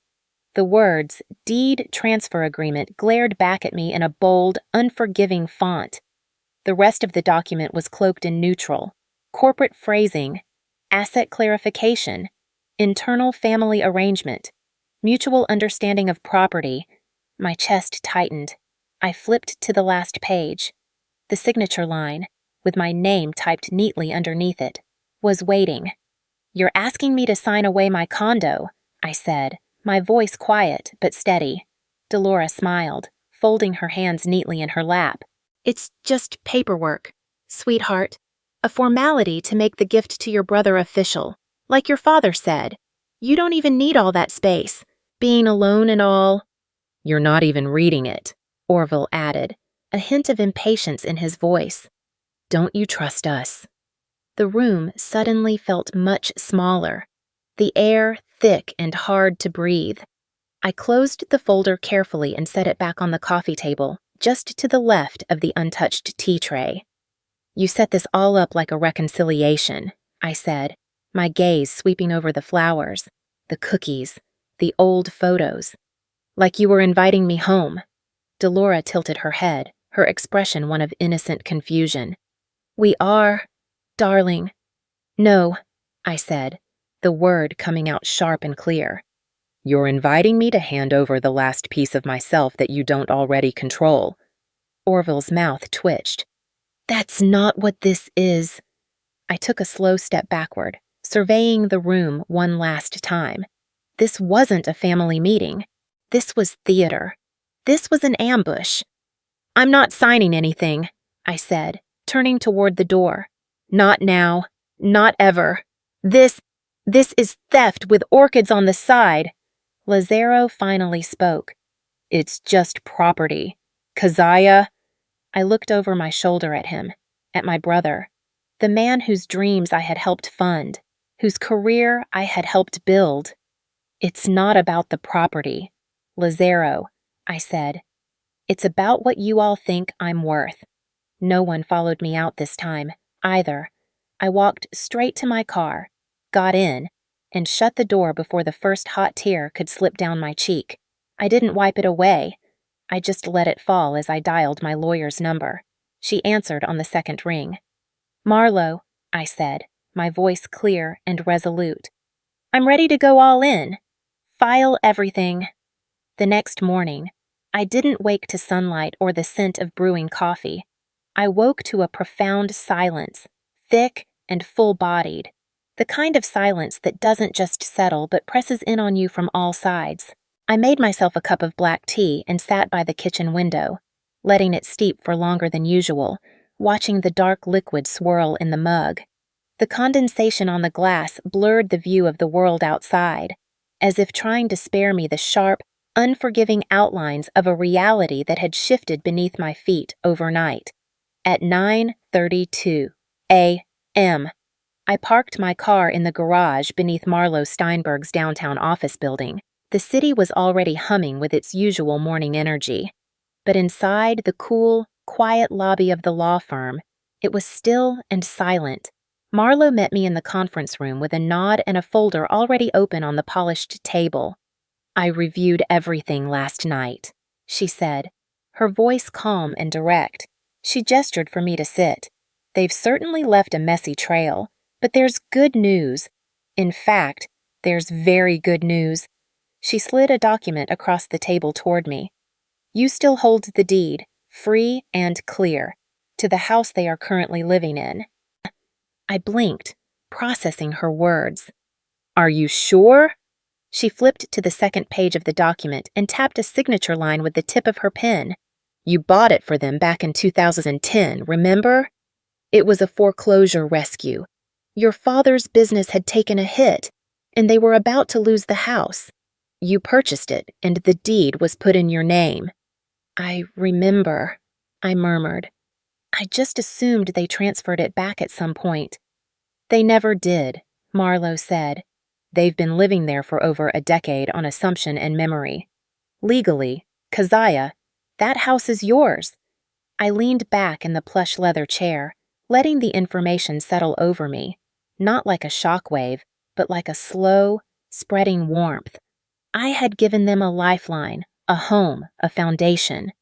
The words, "Deed Transfer Agreement," glared back at me in a bold, unforgiving font. The rest of the document was cloaked in neutral, corporate phrasing, asset clarification, internal family arrangement, mutual understanding of property. My chest tightened. I flipped to the last page. The signature line, with my name typed neatly underneath it, was waiting. "You're asking me to sign away my condo," I said, my voice quiet but steady. Delora smiled, folding her hands neatly in her lap. "It's just paperwork, sweetheart. A formality to make the gift to your brother official. Like your father said, you don't even need all that space. Being alone and all." "You're not even reading it," Orville added, a hint of impatience in his voice. "Don't you trust us?" The room suddenly felt much smaller, the air thick and hard to breathe. I closed the folder carefully and set it back on the coffee table, just to the left of the untouched tea tray. "You set this all up like a reconciliation," I said, my gaze sweeping over the flowers, the cookies, the old photos. "Like you were inviting me home." Delora tilted her head, her expression one of innocent confusion. "We are, darling." "No," I said, the word coming out sharp and clear. "You're inviting me to hand over the last piece of myself that you don't already control." Orville's mouth twitched. "That's not what this is." I took a slow step backward, surveying the room one last time. This wasn't a family meeting. This was theater. This was an ambush. "I'm not signing anything," I said, turning toward the door. "Not now. Not ever. This is theft with orchids on the side." Lazaro finally spoke. "It's just property. Keziah." I looked over my shoulder at him, at my brother, the man whose dreams I had helped fund, whose career I had helped build. "It's not about the property, Lazaro," I said. "It's about what you all think I'm worth." No one followed me out this time, either. I walked straight to my car, got in, and shut the door before the first hot tear could slip down my cheek. I didn't wipe it away. I just let it fall as I dialed my lawyer's number. She answered on the second ring. "Marlowe," I said, my voice clear and resolute. "I'm ready to go all in. File everything." The next morning, I didn't wake to sunlight or the scent of brewing coffee. I woke to a profound silence, thick and full-bodied, the kind of silence that doesn't just settle but presses in on you from all sides. I made myself a cup of black tea and sat by the kitchen window, letting it steep for longer than usual, watching the dark liquid swirl in the mug. The condensation on the glass blurred the view of the world outside, as if trying to spare me the sharp, unforgiving outlines of a reality that had shifted beneath my feet overnight. At 9:32 a.m., I parked my car in the garage beneath Marlowe Steinberg's downtown office building. The city was already humming with its usual morning energy. But inside the cool, quiet lobby of the law firm, it was still and silent. Marlowe met me in the conference room with a nod and a folder already open on the polished table. "I reviewed everything last night," she said, her voice calm and direct. She gestured for me to sit. "They've certainly left a messy trail, but there's good news. In fact, there's very good news." She slid a document across the table toward me. "You still hold the deed, free and clear, to the house they are currently living in." I blinked, processing her words. "Are you sure?" She flipped to the second page of the document and tapped a signature line with the tip of her pen. "You bought it for them back in 2010, remember? It was a foreclosure rescue. Your father's business had taken a hit, and they were about to lose the house. You purchased it, and the deed was put in your name." "I remember," I murmured. "I just assumed they transferred it back at some point." "They never did," Marlowe said. "They've been living there for over a decade on assumption and memory. Legally, Keziah, that house is yours." I leaned back in the plush leather chair, letting the information settle over me, not like a shockwave, but like a slow, spreading warmth. I had given them a lifeline, a home, a foundation,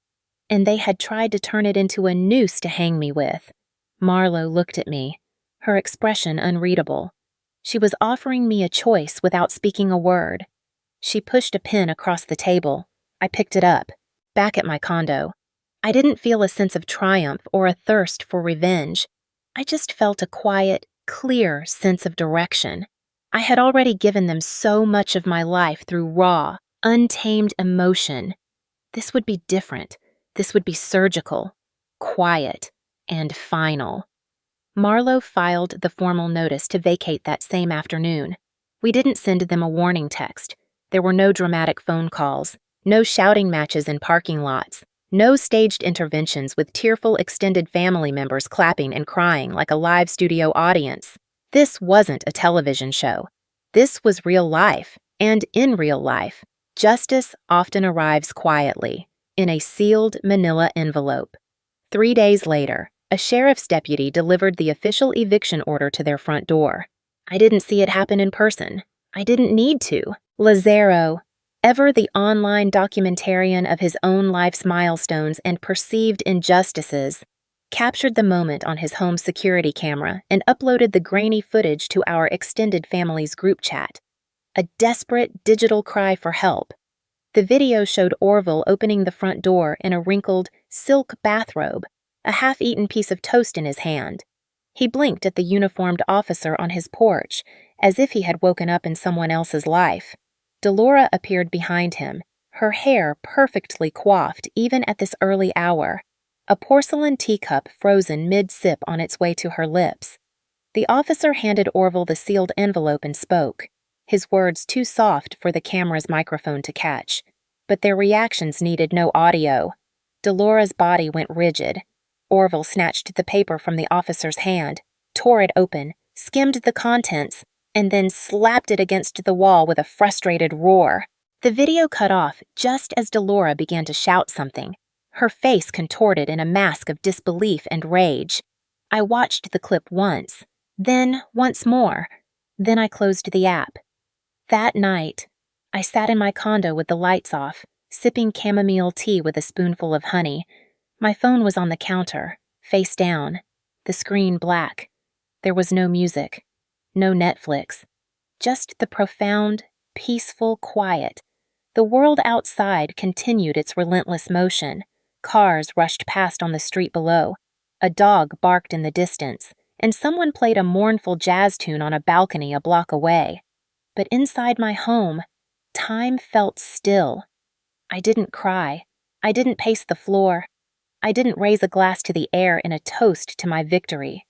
and they had tried to turn it into a noose to hang me with. Marlowe looked at me, her expression unreadable. She was offering me a choice without speaking a word. She pushed a pen across the table. I picked it up, back at my condo. I didn't feel a sense of triumph or a thirst for revenge. I just felt a quiet, clear sense of direction. I had already given them so much of my life through raw, untamed emotion. This would be different. This would be surgical, quiet, and final. Marlowe filed the formal notice to vacate that same afternoon. We didn't send them a warning text. There were no dramatic phone calls, no shouting matches in parking lots, no staged interventions with tearful extended family members clapping and crying like a live studio audience. This wasn't a television show. This was real life, and in real life, justice often arrives quietly, in a sealed manila envelope. 3 days later, a sheriff's deputy delivered the official eviction order to their front door. I didn't see it happen in person. I didn't need to. Lazaro, ever the online documentarian of his own life's milestones and perceived injustices, captured the moment on his home security camera and uploaded the grainy footage to our extended family's group chat. A desperate digital cry for help. The video showed Orville opening the front door in a wrinkled, silk bathrobe, a half-eaten piece of toast in his hand. He blinked at the uniformed officer on his porch, as if he had woken up in someone else's life. Delora appeared behind him, her hair perfectly coiffed even at this early hour, a porcelain teacup frozen mid-sip on its way to her lips. The officer handed Orville the sealed envelope and spoke, his words too soft for the camera's microphone to catch. But their reactions needed no audio. Delora's body went rigid. Orville snatched the paper from the officer's hand, tore it open, skimmed the contents, and then slapped it against the wall with a frustrated roar. The video cut off just as Delora began to shout something, her face contorted in a mask of disbelief and rage. I watched the clip once, then once more. Then I closed the app. That night, I sat in my condo with the lights off, sipping chamomile tea with a spoonful of honey. My phone was on the counter, face down, the screen black. There was no music, no Netflix, just the profound, peaceful quiet. The world outside continued its relentless motion. Cars rushed past on the street below. A dog barked in the distance, and someone played a mournful jazz tune on a balcony a block away. But inside my home, time felt still. I didn't cry. I didn't pace the floor. I didn't raise a glass to the air in a toast to my victory.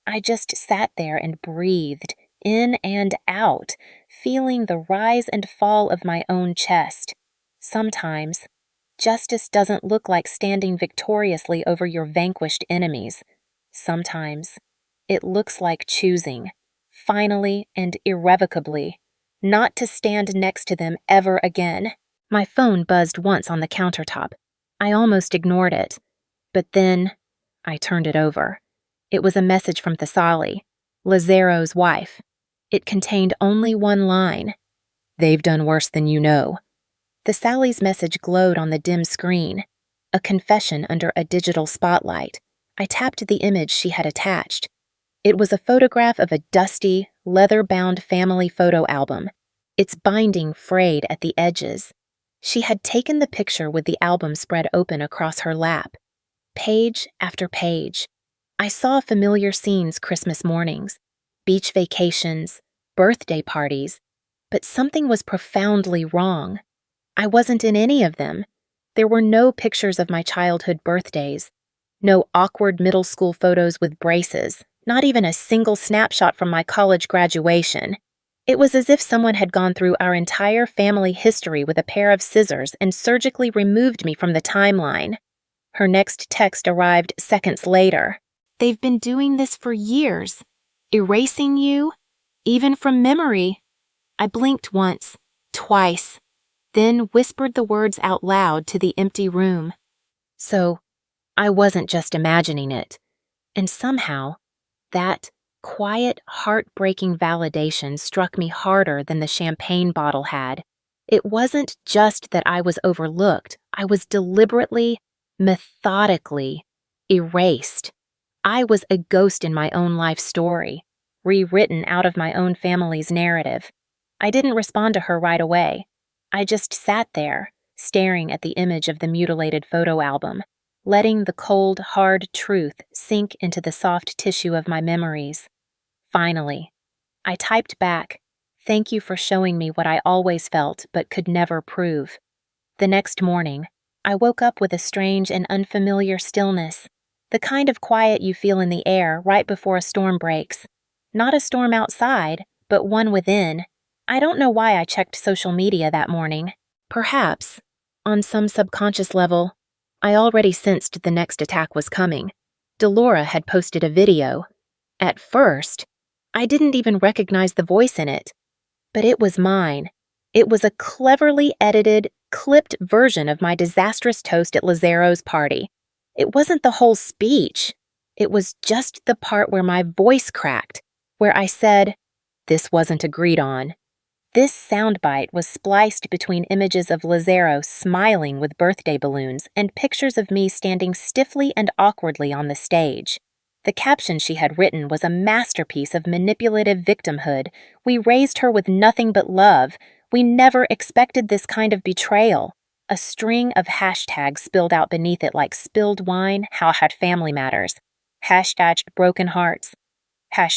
I just sat there and breathed, in and out, feeling the rise and fall of my own chest. Sometimes, justice doesn't look like standing victoriously over your vanquished enemies. Sometimes, it looks like choosing, finally and irrevocably, not to stand next to them ever again. My phone buzzed once on the countertop. I almost ignored it. But then, I turned it over. It was a message from Thessali, Lazaro's wife. It contained only one line. "They've done worse than you know." Thessali's message glowed on the dim screen, a confession under a digital spotlight. I tapped the image she had attached. It was a photograph of a dusty, leather-bound family photo album, its binding frayed at the edges. She had taken the picture with the album spread open across her lap. Page after page. I saw familiar scenes Christmas mornings, beach vacations, birthday parties, but something was profoundly wrong. I wasn't in any of them. There were no pictures of my childhood birthdays, no awkward middle school photos with braces, not even a single snapshot from my college graduation. It was as if someone had gone through our entire family history with a pair of scissors and surgically removed me from the timeline. Her next text arrived seconds later. "They've been doing this for years, erasing you, even from memory." I blinked once, twice, then whispered the words out loud to the empty room. So, I wasn't just imagining it. And somehow, that quiet, heartbreaking validation struck me harder than the champagne bottle had. It wasn't just that I was overlooked. I was deliberately, methodically erased. I was a ghost in my own life story, rewritten out of my own family's narrative. I didn't respond to her right away. I just sat there, staring at the image of the mutilated photo album. letting the cold, hard truth sink into the soft tissue of my memories. Finally, I typed back, "Thank you for showing me what I always felt but could never prove." The next morning, I woke up with a strange and unfamiliar stillness, the kind of quiet you feel in the air right before a storm breaks. Not a storm outside, but one within. I don't know why I checked social media that morning. Perhaps, on some subconscious level, I already sensed the next attack was coming. Delora had posted a video. At first, I didn't even recognize the voice in it. But it was mine. It was a cleverly edited, clipped version of my disastrous toast at Lazaro's party. It wasn't the whole speech. It was just the part where my voice cracked, where I said, "This wasn't agreed on." This soundbite was spliced between images of Lazaro smiling with birthday balloons and pictures of me standing stiffly and awkwardly on the stage. The caption she had written was a masterpiece of manipulative victimhood. "We raised her with nothing but love. We never expected this kind of betrayal." A string of hashtags spilled out beneath it like spilled wine. How had family matters? Hashtag broken hearts.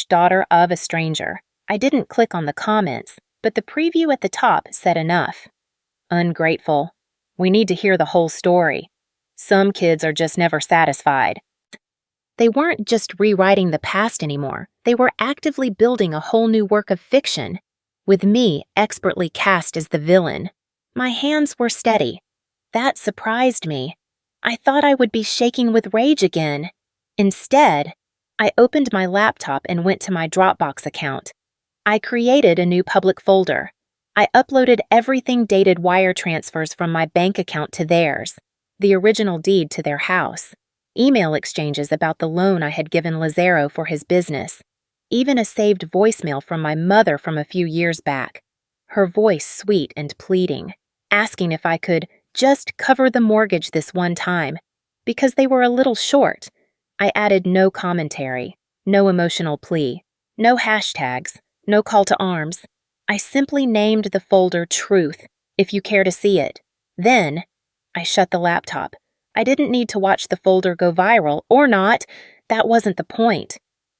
Daughter of a stranger. I didn't click on the comments, but the preview at the top said enough. Ungrateful. We need to hear the whole story. Some kids are just never satisfied. They weren't just rewriting the past anymore. They were actively building a whole new work of fiction, with me expertly cast as the villain. My hands were steady. That surprised me. I thought I would be shaking with rage again. Instead, I opened my laptop and went to my Dropbox account. I created a new public folder. I uploaded everything dated wire transfers from my bank account to theirs, the original deed to their house, email exchanges about the loan I had given Lazaro for his business, even a saved voicemail from my mother from a few years back, her voice sweet and pleading, asking if I could just cover the mortgage this one time, because they were a little short. I added no commentary, no emotional plea, no hashtags, no call to arms. I simply named the folder Truth, if you care to see it. Then, I shut the laptop. I didn't need to watch the folder go viral, or not. That wasn't the point.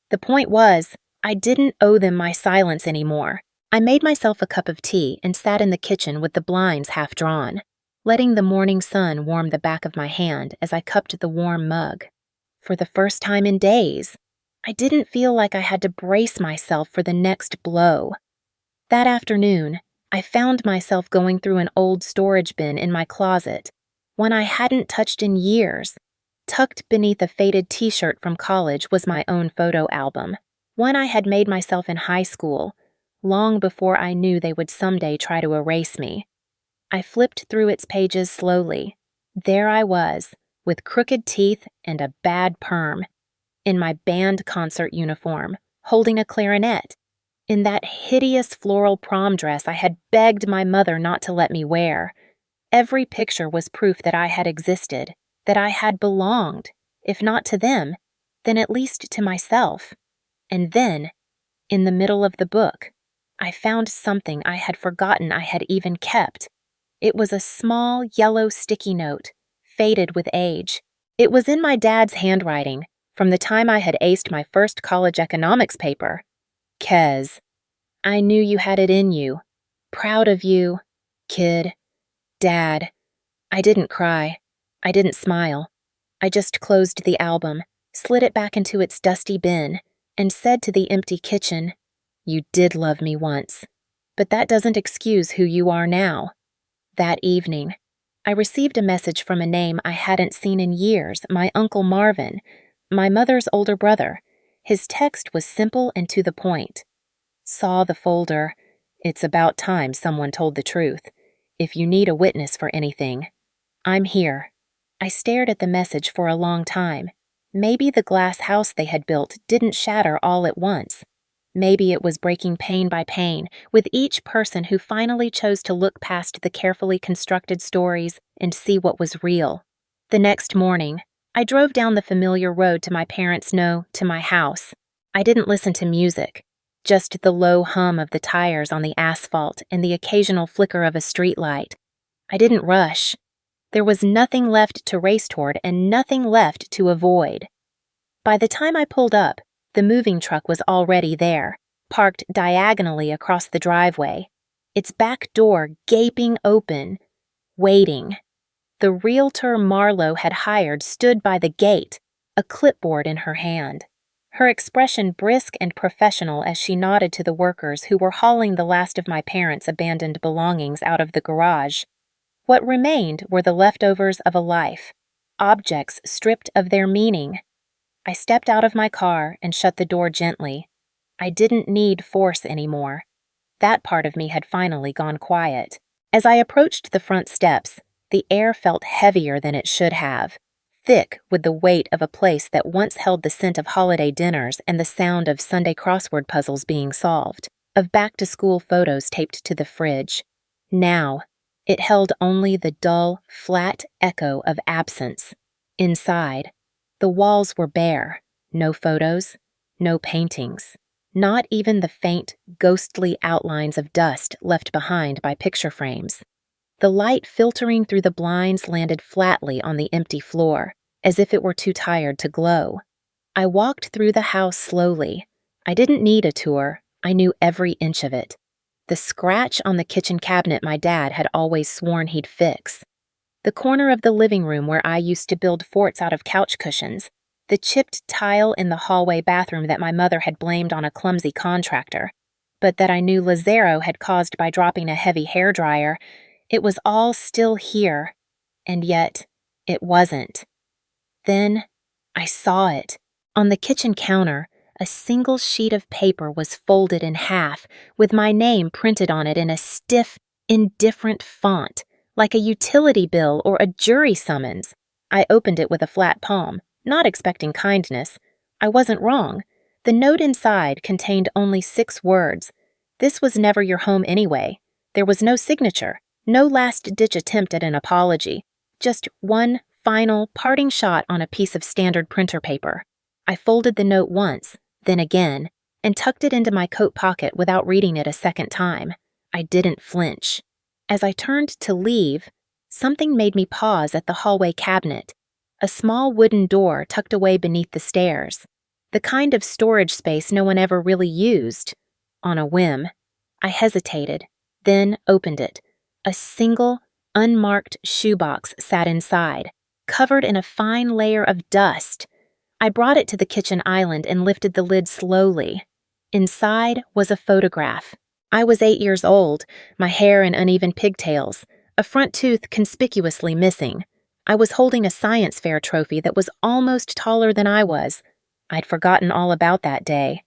The point was, I didn't owe them my silence anymore. I made myself a cup of tea and sat in the kitchen with the blinds half drawn, letting the morning sun warm the back of my hand as I cupped the warm mug. For the first time in days, I didn't feel like I had to brace myself for the next blow. That afternoon, I found myself going through an old storage bin in my closet, one I hadn't touched in years. Tucked beneath a faded t-shirt from college was my own photo album, one I had made myself in high school, long before I knew they would someday try to erase me. I flipped through its pages slowly. There I was, with crooked teeth and a bad perm, in my band concert uniform, holding a clarinet, in that hideous floral prom dress I had begged my mother not to let me wear. Every picture was proof that I had existed, that I had belonged, if not to them, then at least to myself. And then, in the middle of the book, I found something I had forgotten I had even kept. It was a small, yellow sticky note, faded with age. It was in my dad's handwriting, from the time I had aced my first college economics paper. Kez, I knew you had it in you. Proud of you, kid. Dad. I didn't cry. I didn't smile. I just closed the album, slid it back into its dusty bin, and said to the empty kitchen, "You did love me once, but that doesn't excuse who you are now." That evening, I received a message from a name I hadn't seen in years, my Uncle Marvin, my mother's older brother. His text was simple and to the point. Saw the folder. It's about time someone told the truth. If you need a witness for anything, I'm here. I stared at the message for a long time. Maybe the glass house they had built didn't shatter all at once. Maybe it was breaking pane by pane, with each person who finally chose to look past the carefully constructed stories and see what was real. The next morning, I drove down the familiar road to my parents' to my house. I didn't listen to music, just the low hum of the tires on the asphalt and the occasional flicker of a streetlight. I didn't rush. There was nothing left to race toward and nothing left to avoid. By the time I pulled up, the moving truck was already there, parked diagonally across the driveway, its back door gaping open, waiting. The realtor Marlowe had hired stood by the gate, a clipboard in her hand, her expression brisk and professional as she nodded to the workers who were hauling the last of my parents' abandoned belongings out of the garage. What remained were the leftovers of a life, objects stripped of their meaning. I stepped out of my car and shut the door gently. I didn't need force anymore. That part of me had finally gone quiet. As I approached the front steps, the air felt heavier than it should have, thick with the weight of a place that once held the scent of holiday dinners and the sound of Sunday crossword puzzles being solved, of back-to-school photos taped to the fridge. Now, it held only the dull, flat echo of absence. Inside, the walls were bare, no photos, no paintings, not even the faint, ghostly outlines of dust left behind by picture frames. The light filtering through the blinds landed flatly on the empty floor, as if it were too tired to glow. I walked through the house slowly. I didn't need a tour. I knew every inch of it. The scratch on the kitchen cabinet my dad had always sworn he'd fix. The corner of the living room where I used to build forts out of couch cushions. The chipped tile in the hallway bathroom that my mother had blamed on a clumsy contractor, but that I knew Lazaro had caused by dropping a heavy hairdryer. It was all still here, and yet it wasn't. Then I saw it. On the kitchen counter, a single sheet of paper was folded in half, with my name printed on it in a stiff, indifferent font, like a utility bill or a jury summons. I opened it with a flat palm, not expecting kindness. I wasn't wrong. The note inside contained only 6 words. This was never your home anyway. There was no signature. No last-ditch attempt at an apology, just one final, parting shot on a piece of standard printer paper. I folded the note once, then again, and tucked it into my coat pocket without reading it a second time. I didn't flinch. As I turned to leave, something made me pause at the hallway cabinet, a small wooden door tucked away beneath the stairs, the kind of storage space no one ever really used. On a whim, I hesitated, then opened it. A single, unmarked shoebox sat inside, covered in a fine layer of dust. I brought it to the kitchen island and lifted the lid slowly. Inside was a photograph. I was 8 years old, my hair in uneven pigtails, a front tooth conspicuously missing. I was holding a science fair trophy that was almost taller than I was. I'd forgotten all about that day.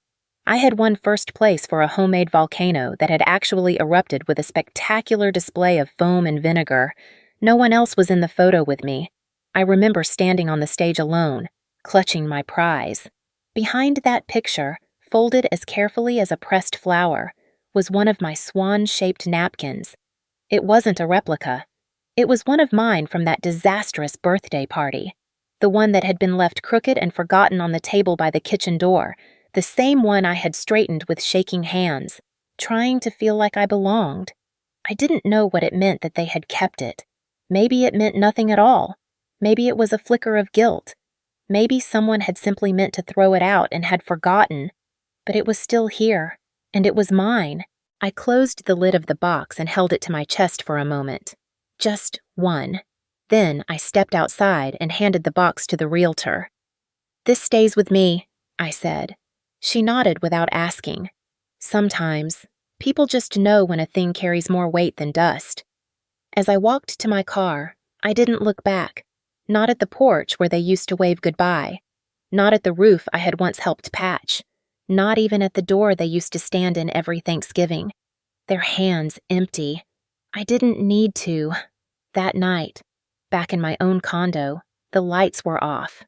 I had won first place for a homemade volcano that had actually erupted with a spectacular display of foam and vinegar. No one else was in the photo with me. I remember standing on the stage alone, clutching my prize. Behind that picture, folded as carefully as a pressed flower, was one of my swan-shaped napkins. It wasn't a replica. It was one of mine from that disastrous birthday party. The one that had been left crooked and forgotten on the table by the kitchen door. The same one I had straightened with shaking hands, trying to feel like I belonged. I didn't know what it meant that they had kept it. Maybe it meant nothing at all. Maybe it was a flicker of guilt. Maybe someone had simply meant to throw it out and had forgotten. But it was still here, and it was mine. I closed the lid of the box and held it to my chest for a moment. Just one. Then I stepped outside and handed the box to the realtor. "This stays with me," I said. She nodded without asking. Sometimes, people just know when a thing carries more weight than dust. As I walked to my car, I didn't look back. Not at the porch where they used to wave goodbye. Not at the roof I had once helped patch. Not even at the door they used to stand in every Thanksgiving. Their hands empty. I didn't need to. That night, back in my own condo, the lights were off.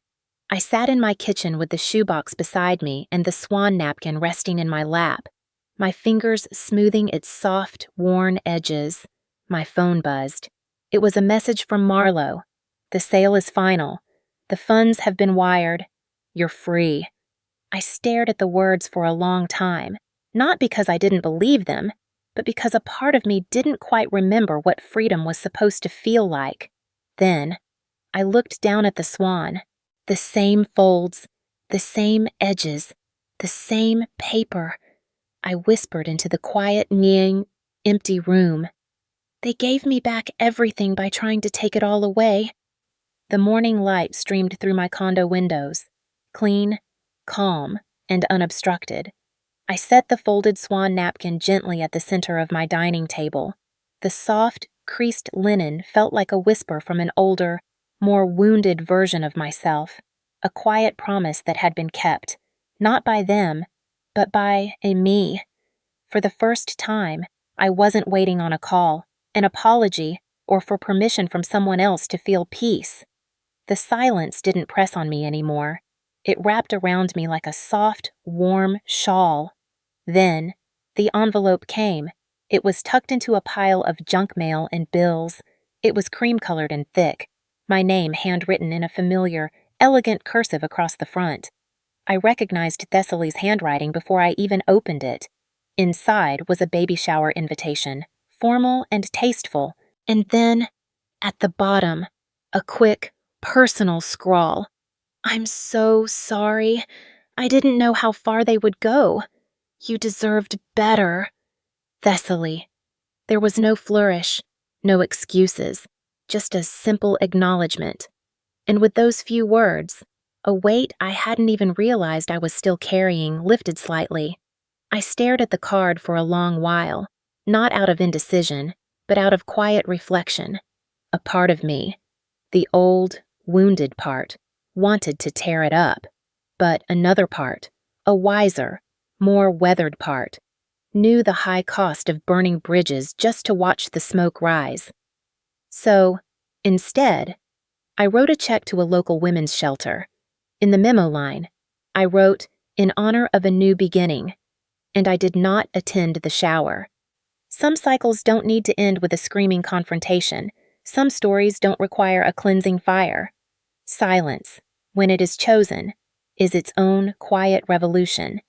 I sat in my kitchen with the shoebox beside me and the swan napkin resting in my lap, my fingers smoothing its soft, worn edges. My phone buzzed. It was a message from Marlowe. "The sale is final. The funds have been wired. You're free." I stared at the words for a long time, not because I didn't believe them, but because a part of me didn't quite remember what freedom was supposed to feel like. then, I looked down at the swan. The same folds, the same edges, the same paper. I whispered into the quiet, empty room. They gave me back everything by trying to take it all away. The morning light streamed through my condo windows, clean, calm, and unobstructed. I set the folded swan napkin gently at the center of my dining table. The soft, creased linen felt like a whisper from an older, more wounded version of myself, a quiet promise that had been kept, not by them, but by a me. For the first time, I wasn't waiting on a call, an apology, or for permission from someone else to feel peace. The silence didn't press on me anymore. It wrapped around me like a soft, warm shawl. Then, the envelope came. It was tucked into a pile of junk mail and bills. It was cream-colored and thick, my name handwritten in a familiar, elegant cursive across the front. I recognized Thessaly's handwriting before I even opened it. Inside was a baby shower invitation, formal and tasteful, and then, at the bottom, a quick, personal scrawl. "I'm so sorry. I didn't know how far they would go. You deserved better. Thessaly." There was no flourish, no excuses, just a simple acknowledgement. And with those few words, a weight I hadn't even realized I was still carrying lifted slightly. I stared at the card for a long while, not out of indecision, but out of quiet reflection. A part of me, the old, wounded part, wanted to tear it up, but another part, a wiser, more weathered part, knew the high cost of burning bridges just to watch the smoke rise. So, instead, I wrote a check to a local women's shelter. In the memo line, I wrote, "In honor of a new beginning," and I did not attend the shower. Some cycles don't need to end with a screaming confrontation. Some stories don't require a cleansing fire. Silence, when it is chosen, is its own quiet revolution.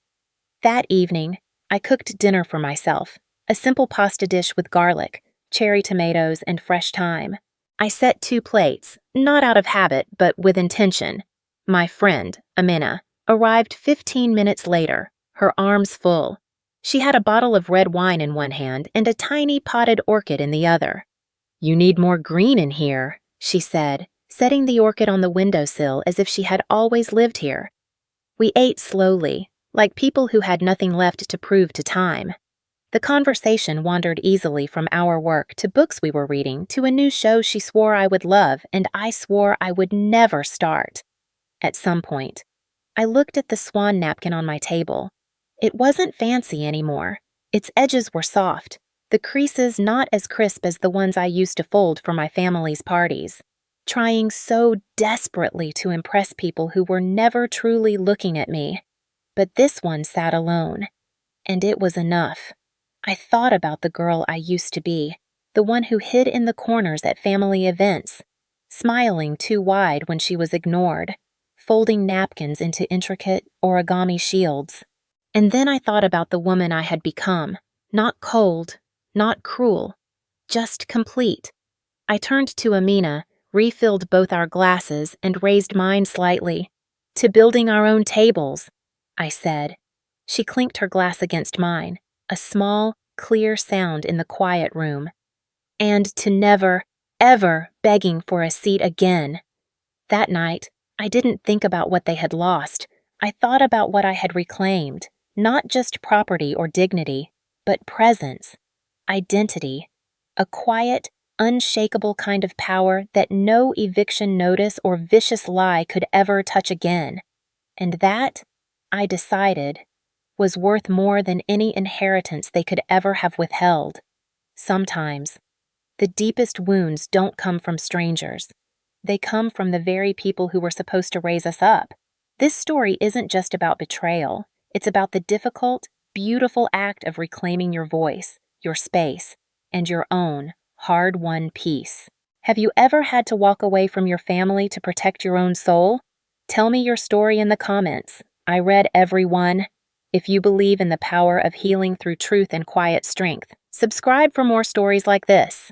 That evening, I cooked dinner for myself, a simple pasta dish with garlic, cherry tomatoes, and fresh thyme. I set 2 plates, not out of habit, but with intention. My friend, Amina, arrived 15 minutes later, her arms full. She had a bottle of red wine in one hand and a tiny potted orchid in the other. "You need more green in here," she said, setting the orchid on the windowsill as if she had always lived here. We ate slowly, like people who had nothing left to prove to time. The conversation wandered easily from our work to books we were reading to a new show she swore I would love and I swore I would never start. At some point, I looked at the swan napkin on my table. It wasn't fancy anymore. Its edges were soft, the creases not as crisp as the ones I used to fold for my family's parties, trying so desperately to impress people who were never truly looking at me. But this one sat alone, and it was enough. I thought about the girl I used to be, the one who hid in the corners at family events, smiling too wide when she was ignored, folding napkins into intricate origami shields. And then I thought about the woman I had become, not cold, not cruel, just complete. I turned to Amina, refilled both our glasses, and raised mine slightly. "To building our own tables," I said. She clinked her glass against mine, a small, clear sound in the quiet room. "And to never, ever begging for a seat again." That night, I didn't think about what they had lost. I thought about what I had reclaimed, not just property or dignity, but presence, identity, a quiet, unshakable kind of power that no eviction notice or vicious lie could ever touch again. And that, I decided, was worth more than any inheritance they could ever have withheld. Sometimes, the deepest wounds don't come from strangers. They come from the very people who were supposed to raise us up. This story isn't just about betrayal. It's about the difficult, beautiful act of reclaiming your voice, your space, and your own hard-won peace. Have you ever had to walk away from your family to protect your own soul? Tell me your story in the comments. I read every one. If you believe in the power of healing through truth and quiet strength, subscribe for more stories like this.